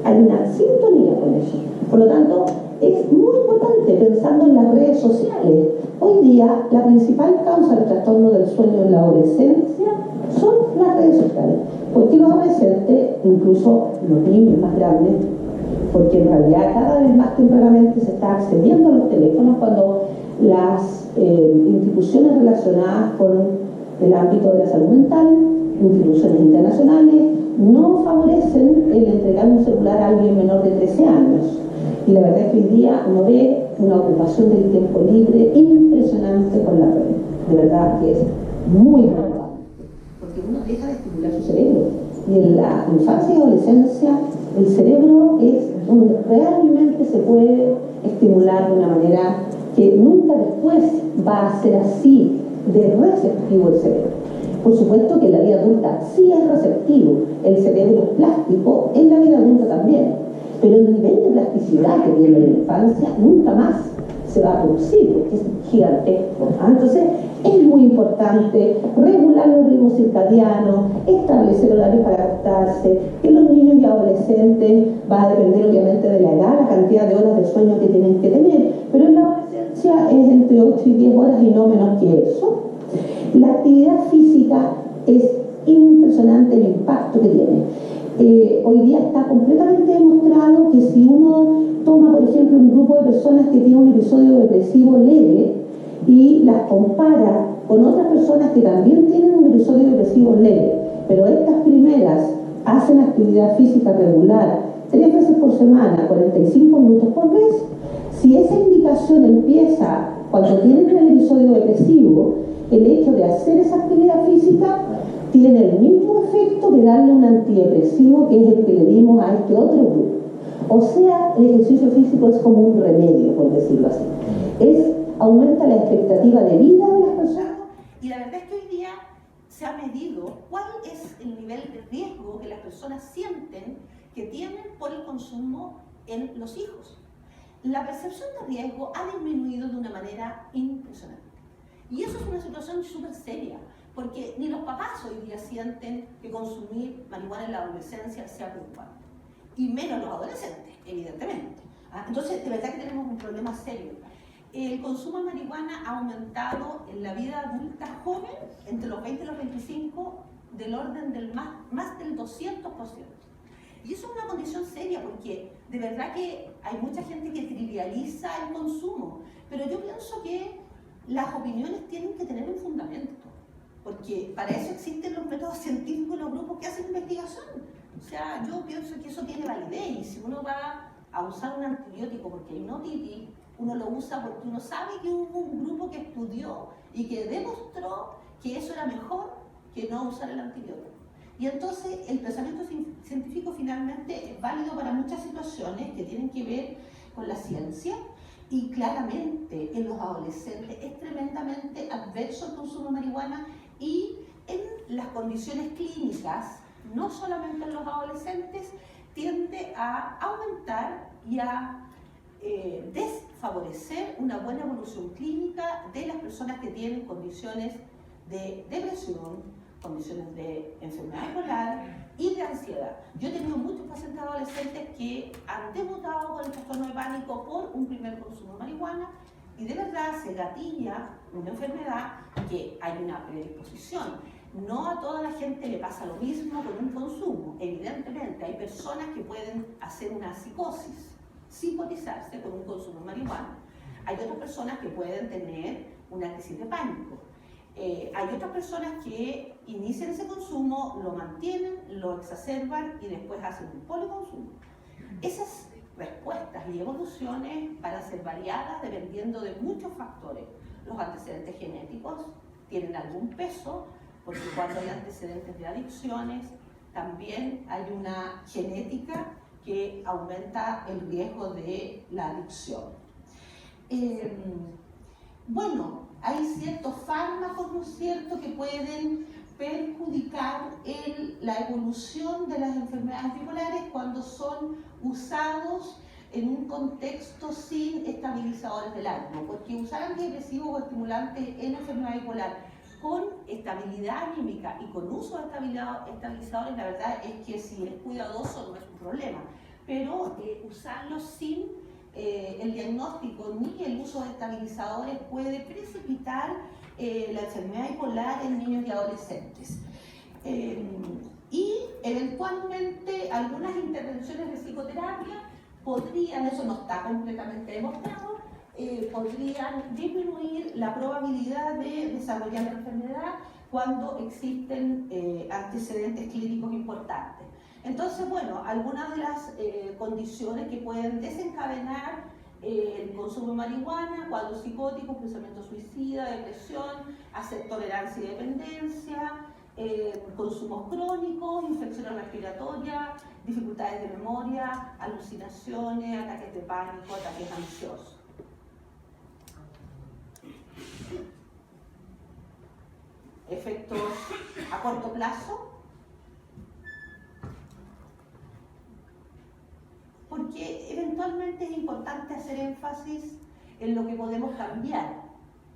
Hay una sintonía con eso. Por lo tanto, es muy importante pensando en las redes sociales. Hoy día, la principal causa del trastorno del sueño en la adolescencia son las redes sociales. Porque los adolescentes, incluso los niños más grandes, porque en realidad cada vez más tempranamente se está accediendo a los teléfonos cuando las instituciones relacionadas con el ámbito de la salud mental, instituciones internacionales, no favorecen el entregar un celular a alguien menor de 13 años. Y la verdad es que hoy día uno ve una ocupación del tiempo libre impresionante con la red. De verdad que es muy preocupante, porque uno deja de estimular su cerebro. Y en la infancia y adolescencia el cerebro es donde realmente se puede estimular de una manera que nunca después va a ser así de receptivo el cerebro. Por supuesto que en la vida adulta sí es receptivo, el cerebro es plástico, en la vida adulta también, pero el nivel de plasticidad que tiene en la infancia nunca más se va a producir, porque es gigantesco. Entonces es muy importante regular los ritmos circadianos, establecer horarios para acostarse, que los niños y adolescentes va a depender obviamente de la edad, la cantidad de horas de sueño que tienen que tener, pero en la adolescencia es entre 8 y 10 horas y no menos que eso. La actividad física es impresionante el impacto que tiene. Hoy día está completamente demostrado que si uno toma, por ejemplo, un grupo de personas que tiene un episodio depresivo leve y las compara con otras personas que también tienen un episodio depresivo leve, pero estas primeras hacen actividad física regular 3 veces por semana, 45 minutos por vez, si esa indicación empieza cuando tienen el episodio depresivo, el hecho de hacer esa actividad física tiene el mismo efecto que darle un antidepresivo, que es el que le dimos a este otro grupo. O sea, el ejercicio físico es como un remedio, por decirlo así. Aumenta la expectativa de vida de las personas. Y la verdad es que hoy día se ha medido cuál es el nivel de riesgo que las personas sienten que tienen por el consumo en los hijos. La percepción de riesgo ha disminuido de una manera impresionante. Y eso es una situación súper seria, porque ni los papás hoy día sienten que consumir marihuana en la adolescencia sea preocupante. Y menos los adolescentes, evidentemente. Entonces, de verdad que tenemos un problema serio. El consumo de marihuana ha aumentado en la vida adulta joven, entre los 20 y los 25, del orden del más del 200%. Y eso es una condición seria, porque de verdad que hay mucha gente que trivializa el consumo, pero yo pienso que las opiniones tienen que tener un fundamento, porque para eso existen los métodos científicos y los grupos que hacen investigación. O sea, yo pienso que eso tiene validez, y si uno va a usar un antibiótico porque hay una otitis, uno lo usa porque uno sabe que hubo un grupo que estudió y que demostró que eso era mejor que no usar el antibiótico. Y entonces el pensamiento científico finalmente es válido para muchas situaciones que tienen que ver con la ciencia, y claramente en los adolescentes es tremendamente adverso el consumo de marihuana, y en las condiciones clínicas, no solamente en los adolescentes, tiende a aumentar y a desfavorecer una buena evolución clínica de las personas que tienen condiciones de depresión, condiciones de enfermedad bipolar y de ansiedad. Yo he tenido muchos pacientes adolescentes que han debutado con el trastorno de pánico por un primer consumo de marihuana, y de verdad se gatilla una enfermedad que hay una predisposición. No a toda la gente le pasa lo mismo con un consumo. Evidentemente hay personas que pueden hacer una psicosis, psicotizarse con un consumo de marihuana. Hay otras personas que pueden tener una crisis de pánico. Hay otras personas que inician ese consumo, lo mantienen, lo exacerban y después hacen un policonsumo. Esas respuestas y evoluciones van a ser variadas dependiendo de muchos factores. Los antecedentes genéticos tienen algún peso, porque cuando hay antecedentes de adicciones también hay una genética que aumenta el riesgo de la adicción. Bueno, hay ciertos fármacos, ¿no es cierto?, que pueden perjudicar la evolución de las enfermedades bipolares cuando son usados en un contexto sin estabilizadores del ánimo, porque usar antidepresivos o estimulantes en enfermedad bipolar con estabilidad anímica y con uso de estabilizadores, la verdad es que si es cuidadoso no es un problema, pero usarlos sin el diagnóstico ni el uso de estabilizadores puede precipitar la enfermedad bipolar en niños y adolescentes. Y eventualmente algunas intervenciones de psicoterapia podrían, eso no está completamente demostrado, podrían disminuir la probabilidad de desarrollar la enfermedad cuando existen antecedentes clínicos importantes. Entonces, bueno, algunas de las condiciones que pueden desencadenar el consumo de marihuana, cuadros psicóticos, pensamiento suicida, depresión, tolerancia y dependencia, consumos crónicos, infecciones respiratorias, dificultades de memoria, alucinaciones, ataques de pánico, ataques ansiosos. Efectos a corto plazo, porque eventualmente es importante hacer énfasis en lo que podemos cambiar.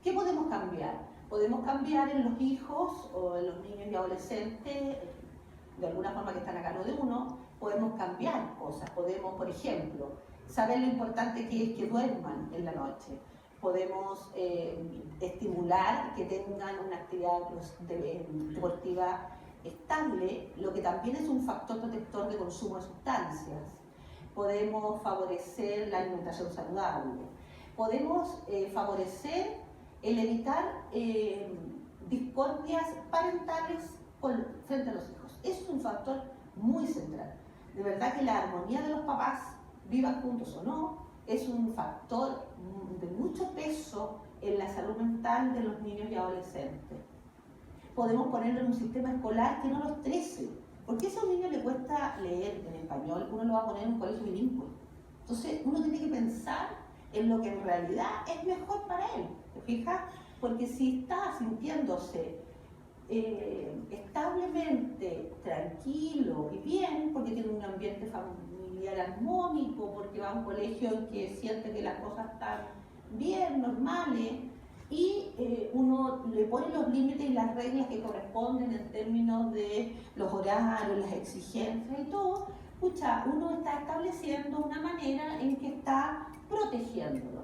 ¿Qué podemos cambiar? Podemos cambiar en los hijos o en los niños y adolescentes, de alguna forma que están a cargo de uno, podemos cambiar cosas. Podemos, por ejemplo, saber lo importante que es que duerman en la noche. Podemos estimular que tengan una actividad deportiva estable, lo que también es un factor protector de consumo de sustancias. Podemos favorecer la alimentación saludable, podemos favorecer el evitar discordias parentales frente a los hijos. Eso es un factor muy central. De verdad que la armonía de los papás, vivan juntos o no, es un factor de mucho peso en la salud mental de los niños y adolescentes. Podemos ponerlo en un sistema escolar que no lo estrese, porque si a un niño le cuesta leer en español, uno lo va a poner en un colegio bilingüe. Entonces uno tiene que pensar en lo que en realidad es mejor para él, ¿te fijas? Porque si está sintiéndose establemente tranquilo y bien, porque tiene un ambiente familiar armónico, porque va a un colegio en que siente que las cosas están bien, normales, y uno le pone los límites y las reglas que corresponden en términos de los horarios, las exigencias y todo, escucha, uno está estableciendo una manera en que está protegiéndolo.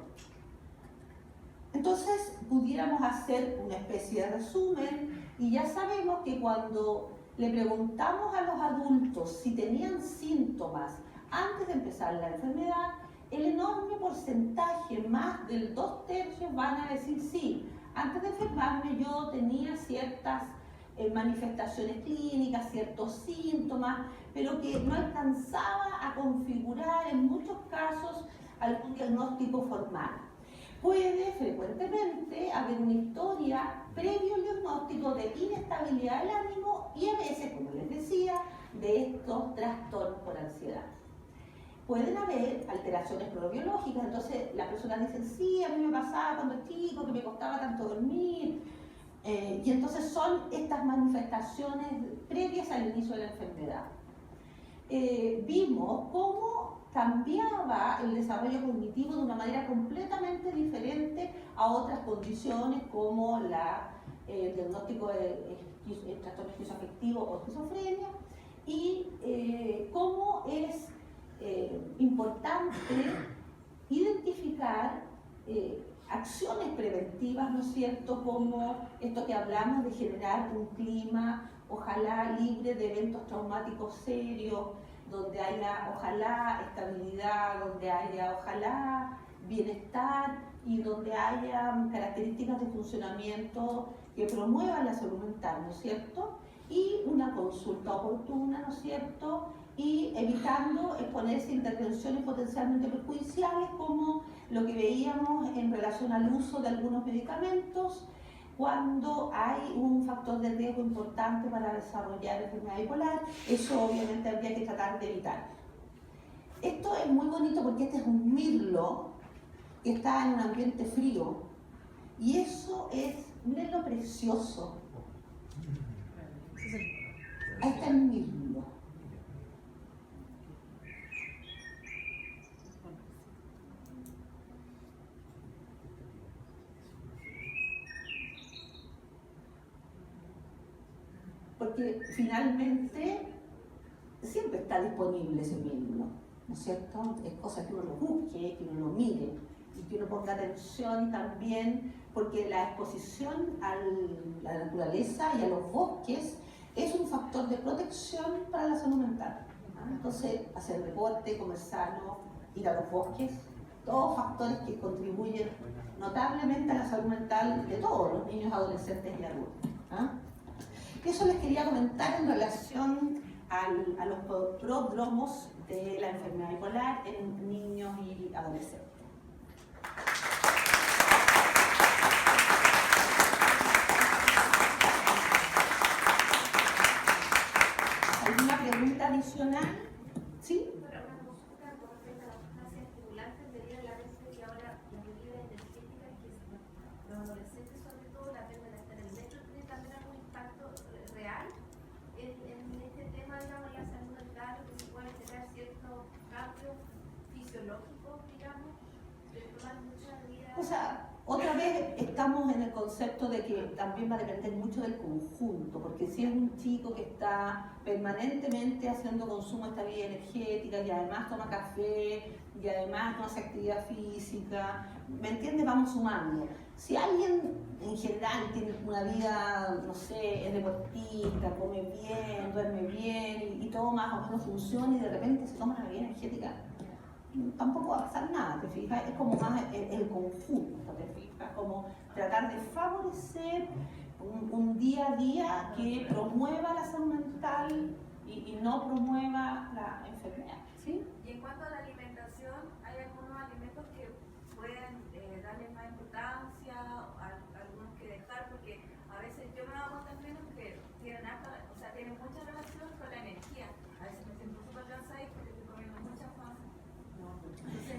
Entonces pudiéramos hacer una especie de resumen y ya sabemos que cuando le preguntamos a los adultos si tenían síntomas antes de empezar la enfermedad, el enorme porcentaje, más del 2/3, van a decir sí, antes de enfermarme yo tenía ciertas manifestaciones clínicas, ciertos síntomas, pero que no alcanzaba a configurar en muchos casos algún diagnóstico formal. Puede frecuentemente haber una historia previo al diagnóstico de inestabilidad del ánimo y a veces, como les decía, de estos trastornos por ansiedad. Pueden haber alteraciones neurobiológicas, entonces las personas dicen, sí, a mí me pasaba cuando chico, que me costaba tanto dormir, y entonces son estas manifestaciones previas al inicio de la enfermedad. Vimos cómo cambiaba el desarrollo cognitivo de una manera completamente diferente a otras condiciones como el diagnóstico de trastorno esquizoafectivo o esquizofrenia, y cómo es importante identificar acciones preventivas, ¿no es cierto?, como esto que hablamos de generar un clima ojalá libre de eventos traumáticos serios, donde haya ojalá estabilidad, donde haya ojalá bienestar y donde haya características de funcionamiento que promuevan la salud mental, ¿no es cierto? Y una consulta oportuna, ¿no es cierto? Y evitando exponerse a intervenciones potencialmente perjudiciales como lo que veíamos en relación al uso de algunos medicamentos cuando hay un factor de riesgo importante para desarrollar enfermedad bipolar. Eso obviamente habría que tratar de evitar. Esto es muy bonito porque este es un mirlo que está en un ambiente frío y eso es, miren lo precioso. Ahí está el mirlo. Porque finalmente siempre está disponible ese mirlo, ¿no es cierto? Es cosa que uno lo busque, que uno lo mire y que uno ponga atención también, porque la exposición a la naturaleza y a los bosques es un factor de protección para la salud mental. Entonces, hacer deporte, comer sano, ir a los bosques, todos factores que contribuyen notablemente a la salud mental de todos los niños, adolescentes y adultos. Eso les quería comentar en relación a los prodromos de la enfermedad bipolar en niños y adolescentes. ¿Alguna pregunta adicional? ¿Sí? Una consulta con respecto a las sustancias estimulantes debido a la vez que ahora las bebidas energéticas, que los adolescentes sobre todo las ven hasta en el metro, ¿tiene también algún impacto real en este tema, digamos, la salud mental, que se puede tener ciertos cambios fisiológicos, digamos, de tomar mucha vida? O sea, otra vez estamos en el concepto concepto de que también va a depender mucho del conjunto, porque si es un chico que está permanentemente haciendo consumo de esta vía energética y además toma café y además no hace actividad física, ¿me entiendes? Vamos sumando. Si alguien en general tiene una vida, no sé, es deportista, come bien, duerme bien y todo más o menos funciona y de repente se toma la vía energética, tampoco va a pasar nada, ¿te fijas? Es como más el conjunto, ¿te fijas? Como tratar de favorecer un día a día que promueva la salud mental y no promueva la enfermedad, ¿sí? Y en cuanto a la alimentación, ¿hay algunos alimentos que pueden darle más importancia, algunos que dejar? Porque a veces yo me he dado cuenta en menos que tienen mucha relación con la energía. A veces me siento súper cansada porque estoy comiendo muchas cosas.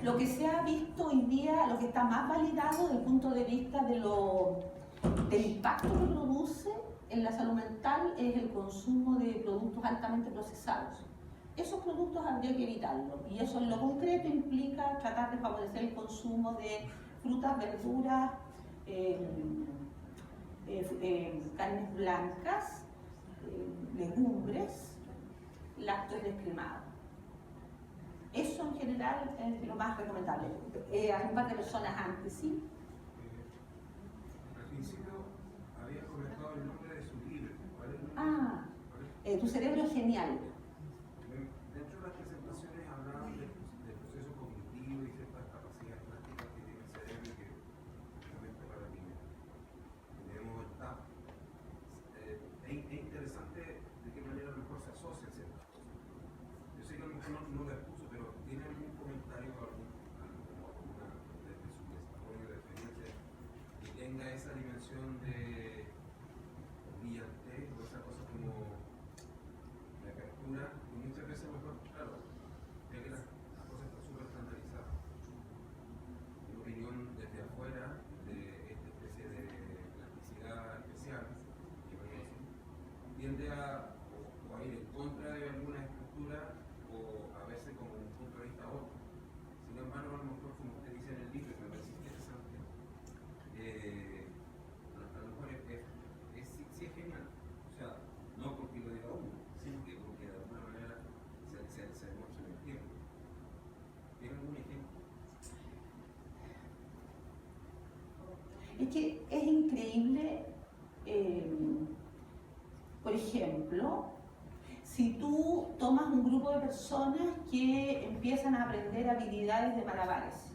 Lo que se ha visto hoy día, lo que está más validado desde el punto de vista del impacto que produce en la salud mental es el consumo de productos altamente procesados. Esos productos habría que evitarlos y eso en lo concreto implica tratar de favorecer el consumo de frutas, verduras, carnes blancas, legumbres, lácteos descremados. Eso en general es lo más recomendable. Hay un par de personas antes, ¿sí? Al principio había comentado el nombre de su libro. ¿Cuál es el nombre? Tu cerebro es genial. Dentro de las presentaciones hablaban del proceso cognitivo y ciertas capacidades prácticas que tiene el cerebro y que justamente para quienes tenemos el TAP. Es interesante de qué manera a lo mejor se asocian ciertas cosas. Yo sé que a lo mejor no las puso, pero ¿tiene algún comentario o alguna desde su desarrollo de experiencia que tenga esa dimensión de brillantez o esa cosa como la apertura? Y muchas veces, mejor, claro, ya que la cosa está súper estandarizada. Mi opinión desde afuera de esta especie de plasticidad especial, tiende a ir en contra de alguna estructura o a veces con un punto de vista otro. Sin embargo, a lo mejor, como usted dice en el libro, que me parece interesante, a lo mejor sí es genial. O sea, no porque lo diga uno, sino que porque de alguna manera se demuestra en el tiempo. ¿Tiene algún ejemplo? Es que es increíble, por ejemplo, si tú tomas un grupo de personas que empiezan a aprender habilidades de malabares,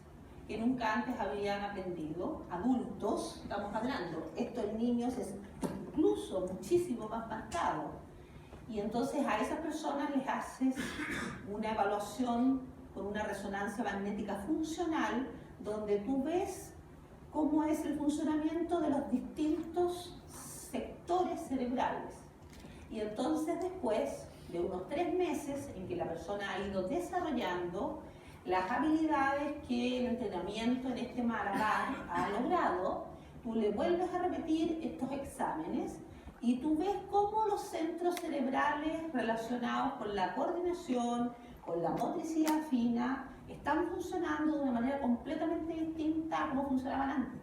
que nunca antes habían aprendido, adultos, estamos hablando, esto en niños es incluso muchísimo más marcado. Y entonces a esas personas les haces una evaluación con una resonancia magnética funcional, donde tú ves cómo es el funcionamiento de los distintos sectores cerebrales. Y entonces después de unos 3 meses en que la persona ha ido desarrollando las habilidades que el entrenamiento en este malabar ha logrado, tú le vuelves a repetir estos exámenes y tú ves cómo los centros cerebrales relacionados con la coordinación, con la motricidad fina, están funcionando de una manera completamente distinta a cómo funcionaban antes.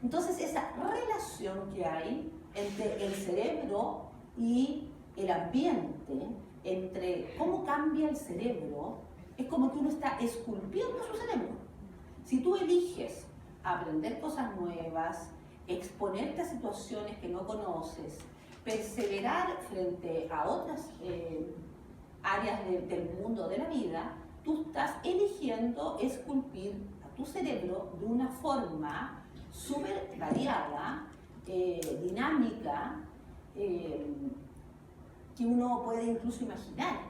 Entonces esa relación que hay entre el cerebro y el ambiente, entre cómo cambia el cerebro, es como que uno está esculpiendo su cerebro. Si tú eliges aprender cosas nuevas, exponerte a situaciones que no conoces, perseverar frente a otras áreas del mundo de la vida, tú estás eligiendo esculpir a tu cerebro de una forma súper variada, dinámica, que uno puede incluso imaginar.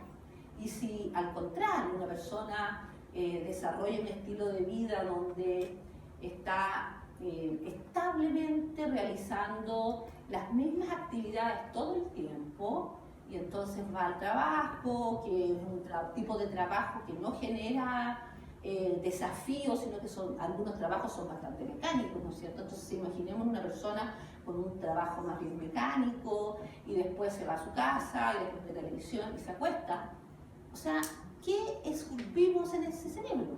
Y si al contrario una persona desarrolla un estilo de vida donde está establemente realizando las mismas actividades todo el tiempo, y entonces va al trabajo, que es un tipo de trabajo que no genera desafíos, sino que algunos trabajos son bastante mecánicos, ¿no es cierto? Entonces imaginemos una persona con un trabajo más bien mecánico y después se va a su casa y después ve televisión y se acuesta. O sea, ¿qué esculpimos en ese cerebro?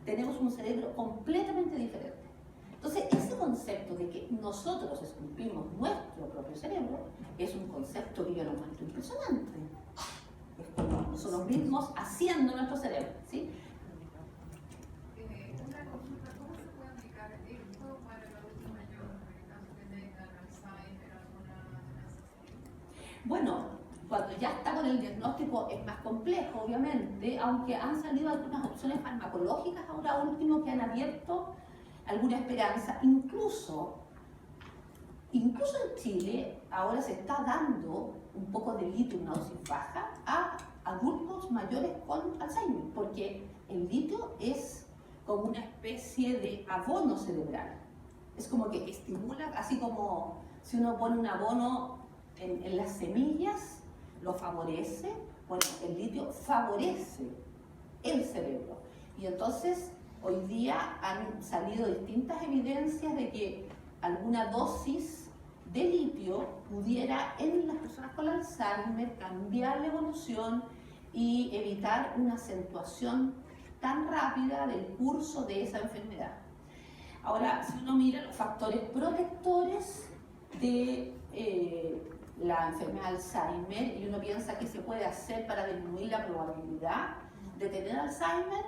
Tenemos un cerebro completamente diferente. Entonces, ese concepto de que nosotros esculpimos nuestro propio cerebro es un concepto que yo lo encuentro impresionante. Es como nosotros mismos haciendo nuestro cerebro, ¿sí? Una consulta, ¿cómo se puede aplicar esto para el adulto mayor, en el caso que tenga Alzheimer, alguna amenaza así? Bueno, cuando ya está con el diagnóstico es más complejo, obviamente, aunque han salido algunas opciones farmacológicas ahora último que han abierto alguna esperanza. Incluso en Chile ahora se está dando un poco de litio, una dosis baja, a adultos mayores con Alzheimer, porque el litio es como una especie de abono cerebral. Es como que estimula, así como si uno pone un abono en las semillas, lo favorece. Bueno, el litio favorece el cerebro. Y entonces, hoy día han salido distintas evidencias de que alguna dosis de litio pudiera en las personas con Alzheimer cambiar la evolución y evitar una acentuación tan rápida del curso de esa enfermedad. Ahora, si uno mira los factores protectores de la enfermedad de Alzheimer y uno piensa qué se puede hacer para disminuir la probabilidad de tener Alzheimer,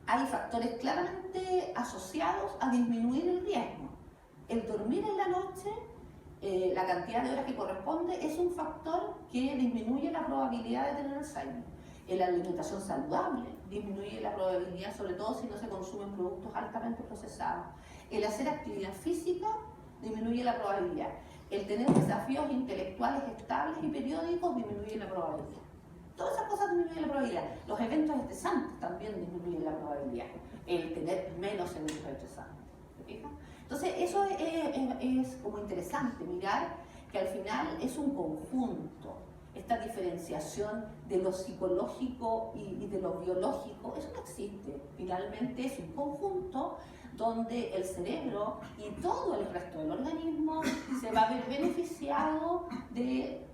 hay factores claramente asociados a disminuir el riesgo. El dormir en la noche, la cantidad de horas que corresponde, es un factor que disminuye la probabilidad de tener Alzheimer. La alimentación saludable disminuye la probabilidad, sobre todo si no se consumen productos altamente procesados. El hacer actividad física disminuye la probabilidad. El tener desafíos intelectuales estables y periódicos disminuye la probabilidad. Todas esas cosas disminuyen la probabilidad. Los eventos estresantes también disminuyen la probabilidad. El tener menos eventos estresantes. ¿Se fijan? Entonces, eso es como interesante mirar que al final es un conjunto. Esta diferenciación de lo psicológico y de lo biológico, eso no existe. Finalmente es un conjunto donde el cerebro y todo el resto del organismo se va a ver beneficiado de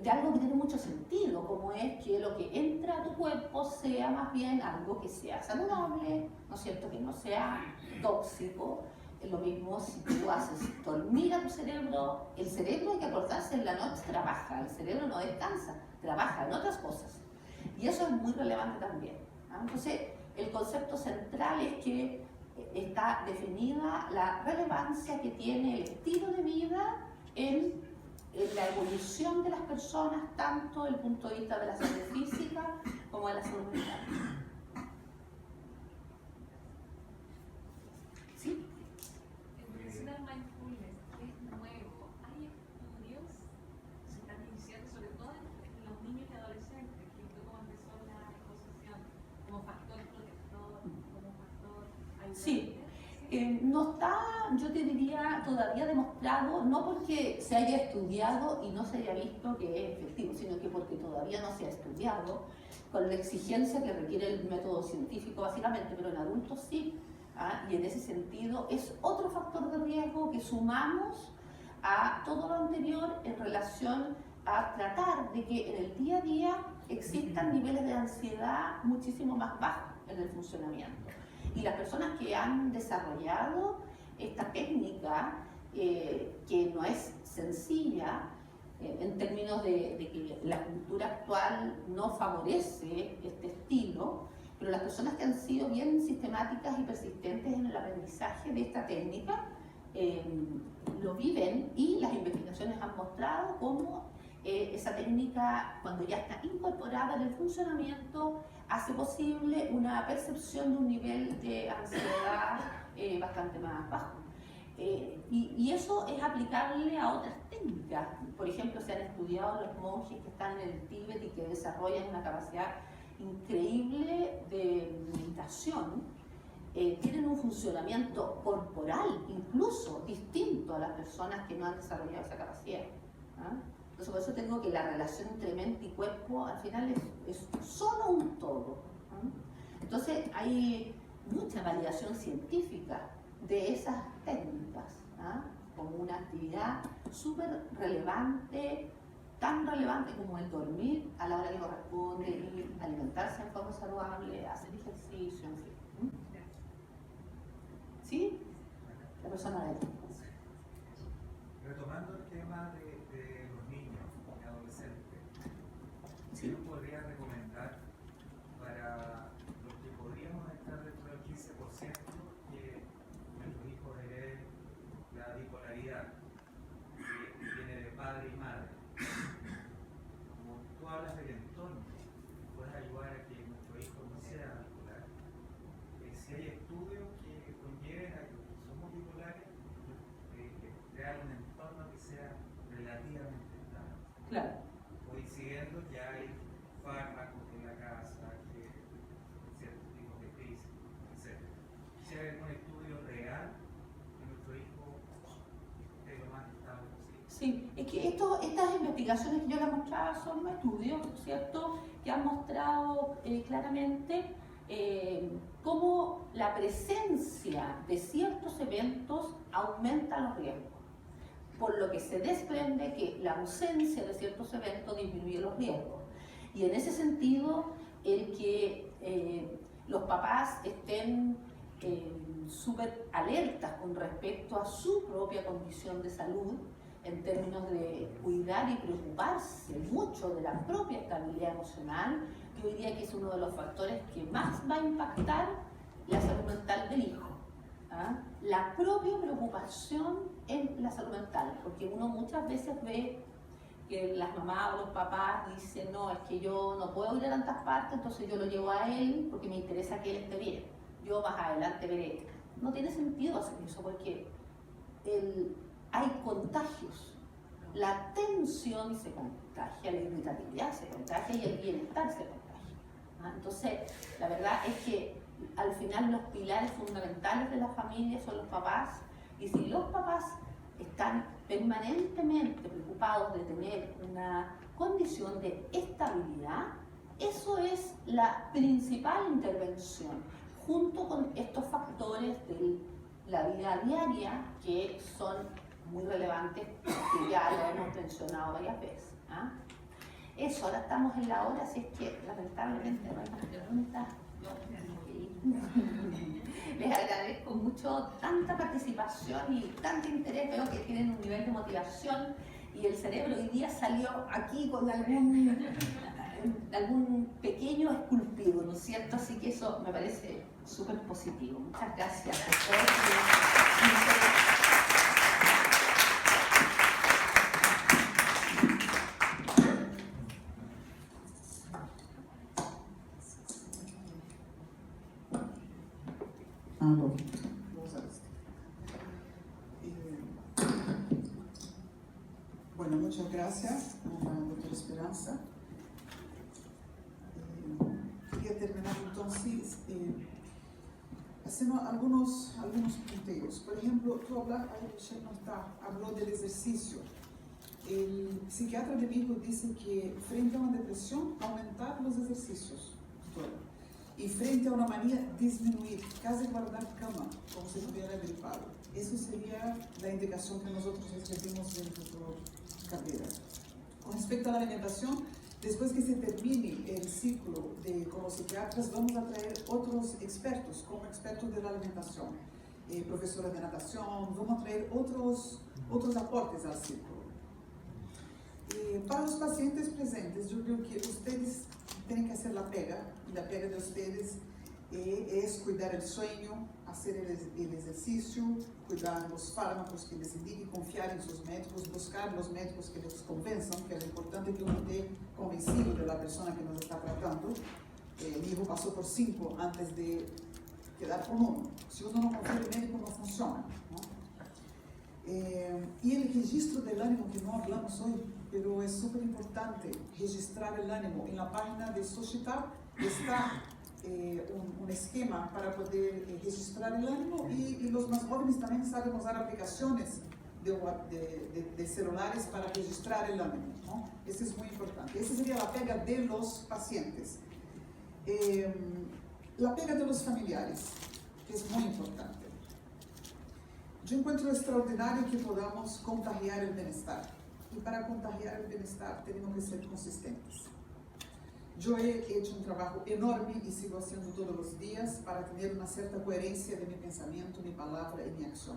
algo que tiene mucho sentido, como es que lo que entra a tu cuerpo sea más bien algo que sea saludable, ¿no es cierto? Que no sea tóxico. Es lo mismo si tú haces dormir a tu cerebro. El cerebro, hay que acordarse, en la noche trabaja, el cerebro no descansa, trabaja en otras cosas. Y eso es muy relevante también, ¿no? Entonces, el concepto central es que está definida la relevancia que tiene el estilo de vida en la evolución de las personas, tanto desde el punto de vista de la salud física como de la salud mental. ¿Sí? En relación al mindfulness, que es nuevo, hay estudios que se están iniciando, sobre todo en los niños y adolescentes, que es cómo empezó la exposición como factor protector, como factor ayudante. Sí. No está, yo te diría, todavía demostrado, no porque se haya estudiado y no se haya visto que es efectivo, sino que porque todavía no se ha estudiado con la exigencia que requiere el método científico básicamente, pero en adultos sí. Y en ese sentido es otro factor de riesgo que sumamos a todo lo anterior en relación a tratar de que en el día a día existan niveles de ansiedad muchísimo más bajos en el funcionamiento. Y las personas que han desarrollado esta técnica, que no es sencilla, en términos de que la cultura actual no favorece este estilo, pero las personas que han sido bien sistemáticas y persistentes en el aprendizaje de esta técnica, lo viven, y las investigaciones han mostrado cómo esa técnica, cuando ya está incorporada en el funcionamiento, hace posible una percepción de un nivel de ansiedad bastante más bajo. Y eso es aplicable a otras técnicas. Por ejemplo, se han estudiado los monjes que están en el Tíbet y que desarrollan una capacidad increíble de meditación. Tienen un funcionamiento corporal incluso distinto a las personas que no han desarrollado esa capacidad. Entonces, por eso tengo que la relación entre mente y cuerpo al final es solo un todo. Entonces, hay mucha validación científica de esas técnicas, como una actividad súper relevante, tan relevante como el dormir a la hora que corresponde, y alimentarse en forma saludable, hacer ejercicio, en fin. ¿Sí? persona de delincuencia. Retomando el tema de los niños y adolescentes, ¿qué nos podría recomendar para los que podríamos estar dentro del 15% que nuestros hijos hereden la bipolaridad que viene de padre y madre? Como tú hablas del entorno, puedes ayudar a que nuestro hijo no sea bipolar. Si hay estudios que conlleven a que somos bipolares, crear un entorno que sea relativamente estable. Claro. Coincidiendo que hay fármacos en la casa, que ciertos tipos de crisis, etc. Si hay algún estudio real que nuestro hijo esté lo más estable posible. Sí, es que estas investigaciones que yo les mostraba son estudios, ¿cierto?, que han mostrado claramente cómo la presencia de ciertos eventos aumenta los riesgos, por lo que se desprende que la ausencia de ciertos eventos disminuye los riesgos. Y en ese sentido, el que los papás estén súper alertas con respecto a su propia condición de salud, en términos de cuidar y preocuparse mucho de la propia estabilidad emocional, yo diría que es uno de los factores que más va a impactar la salud mental del hijo. ¿Ah? La propia preocupación en la salud mental, porque uno muchas veces ve que las mamás o los papás dicen, no, es que yo no puedo ir a tantas partes, entonces yo lo llevo a él porque me interesa que él esté bien, yo más adelante veré. No tiene sentido hacer eso porque hay contagios, la tensión se contagia, la irritabilidad se contagia y el bienestar se contagia. ¿Ah? Entonces, la verdad es que al final los pilares fundamentales de la familia son los papás, y si los papás están permanentemente preocupados de tener una condición de estabilidad, eso es la principal intervención, junto con estos factores de la vida diaria que son muy relevantes, que ya lo hemos mencionado varias veces. ¿Ah? Eso, ahora estamos en la hora, así es que lamentablemente no hay más preguntas. Les agradezco mucho tanta participación y tanto interés. Veo que tienen un nivel de motivación y el cerebro hoy día salió aquí con algún pequeño esculpido, ¿no es cierto? Así que eso me parece súper positivo. Muchas gracias por todo. Bueno, muchas gracias a la doctora Esperanza. Quería terminar entonces haciendo algunos punteos. Por ejemplo, tú habló del ejercicio. El psiquiatra de mi hijo dice que frente a una depresión, aumentar los ejercicios. Y frente a una manía, disminuir, casi guardar cama, como si estuviera gripado. Eso sería la indicación que nosotros recibimos de nuestra carrera. Con respecto a la alimentación, después que se termine el ciclo con los psiquiatras, vamos a traer otros expertos, como expertos de la alimentación, profesores de natación, vamos a traer otros aportes al ciclo. Para los pacientes presentes, yo creo que ustedes tienen que hacer la pega, y la pega de ustedes es cuidar el sueño, hacer el ejercicio, cuidar los fármacos que les indiquen, confiar en sus médicos, buscar los médicos que les convenzan, que es importante que uno esté convencido de la persona que nos está tratando. Mi hijo pasó por 5 antes de quedar con uno. Si uno no confía en el médico, no funciona, ¿no? Y el registro del ánimo, que no hablamos hoy, pero es súper importante registrar el ánimo. En la página de Società está un esquema para poder registrar el ánimo, y los más jóvenes también saben usar aplicaciones de celulares para registrar el ánimo, ¿no? Eso es muy importante. Esa sería la pega de los pacientes. La pega de los familiares, que es muy importante. Yo encuentro extraordinario que podamos contagiar el bienestar. Y para contagiar el bienestar tenemos que ser consistentes. Yo he hecho un trabajo enorme y sigo haciendo todos los días para tener una cierta coherencia de mi pensamiento, mi palabra y mi acción.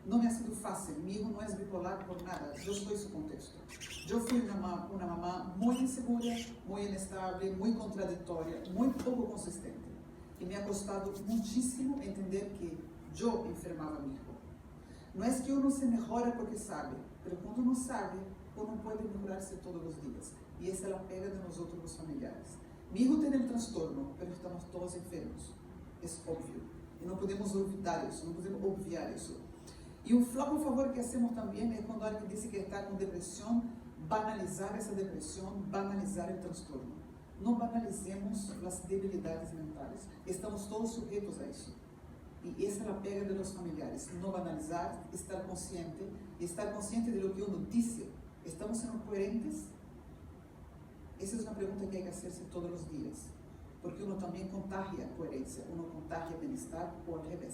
no me ha sido fácil. Mi hijo no es bipolar por nada, yo soy su contexto. Yo fui una mamá muy insegura, muy inestable, muy contradictoria, muy poco consistente. Y me ha costado muchísimo entender que yo enfermaba a mi hijo. No es que uno se mejora porque sabe, pero cuando uno sabe, uno puede mejorarse todos los días. Y esa es la pega de nosotros los familiares. Mi hijo tiene el trastorno, pero estamos todos enfermos. Es obvio. Y no podemos olvidar eso, no podemos obviar eso. Y un flaco favor que hacemos también es cuando alguien dice que está con depresión, banalizar esa depresión, banalizar el trastorno. No banalicemos las debilidades mentales. Estamos todos sujetos a eso. Y esa es la pega de los familiares. No banalizar, estar consciente de lo que uno dice. ¿Estamos siendo coherentes? Esa es una pregunta que hay que hacerse todos los días. Porque uno también contagia coherencia, uno contagia bienestar o al revés.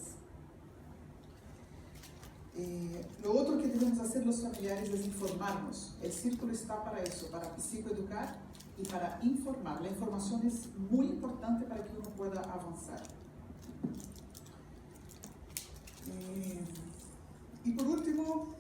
Lo otro que debemos hacer los familiares es informarnos. El círculo está para eso, para psicoeducar y para informar. La información es muy importante para que uno pueda avanzar. Y por último,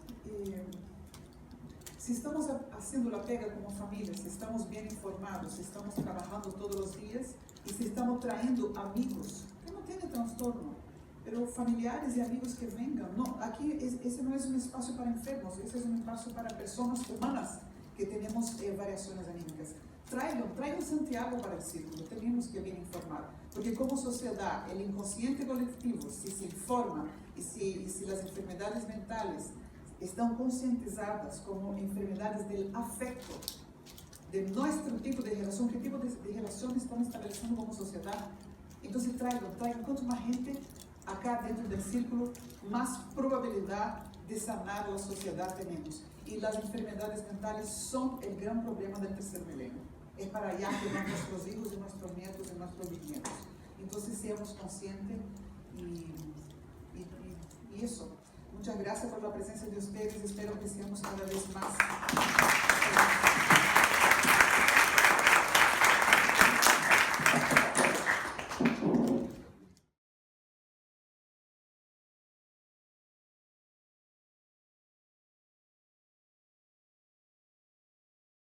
si estamos haciendo la pega como familia, si estamos bien informados, si estamos trabajando todos los días y si estamos trayendo amigos que no tienen trastorno, pero familiares y amigos que vengan. No, aquí ese no es un espacio para enfermos, ese es un espacio para personas humanas que tenemos variaciones anímicas. Traigan Santiago para el círculo, tenemos que bien informar, porque como sociedad, el inconsciente colectivo, si se informa y si las enfermedades mentales están concientizadas como enfermedades del afecto, de nuestro tipo de relación, qué tipo de relación estamos estableciendo como sociedad, entonces traigan cuanto más gente acá dentro del círculo, más probabilidad de sanar la sociedad tenemos. Y las enfermedades mentales son el gran problema del tercer milenio. Es para allá que van nuestros hijos y nuestros nietos y nuestros bisnietos. Entonces seamos conscientes y eso. Muchas gracias por la presencia de ustedes. Espero que seamos cada vez más.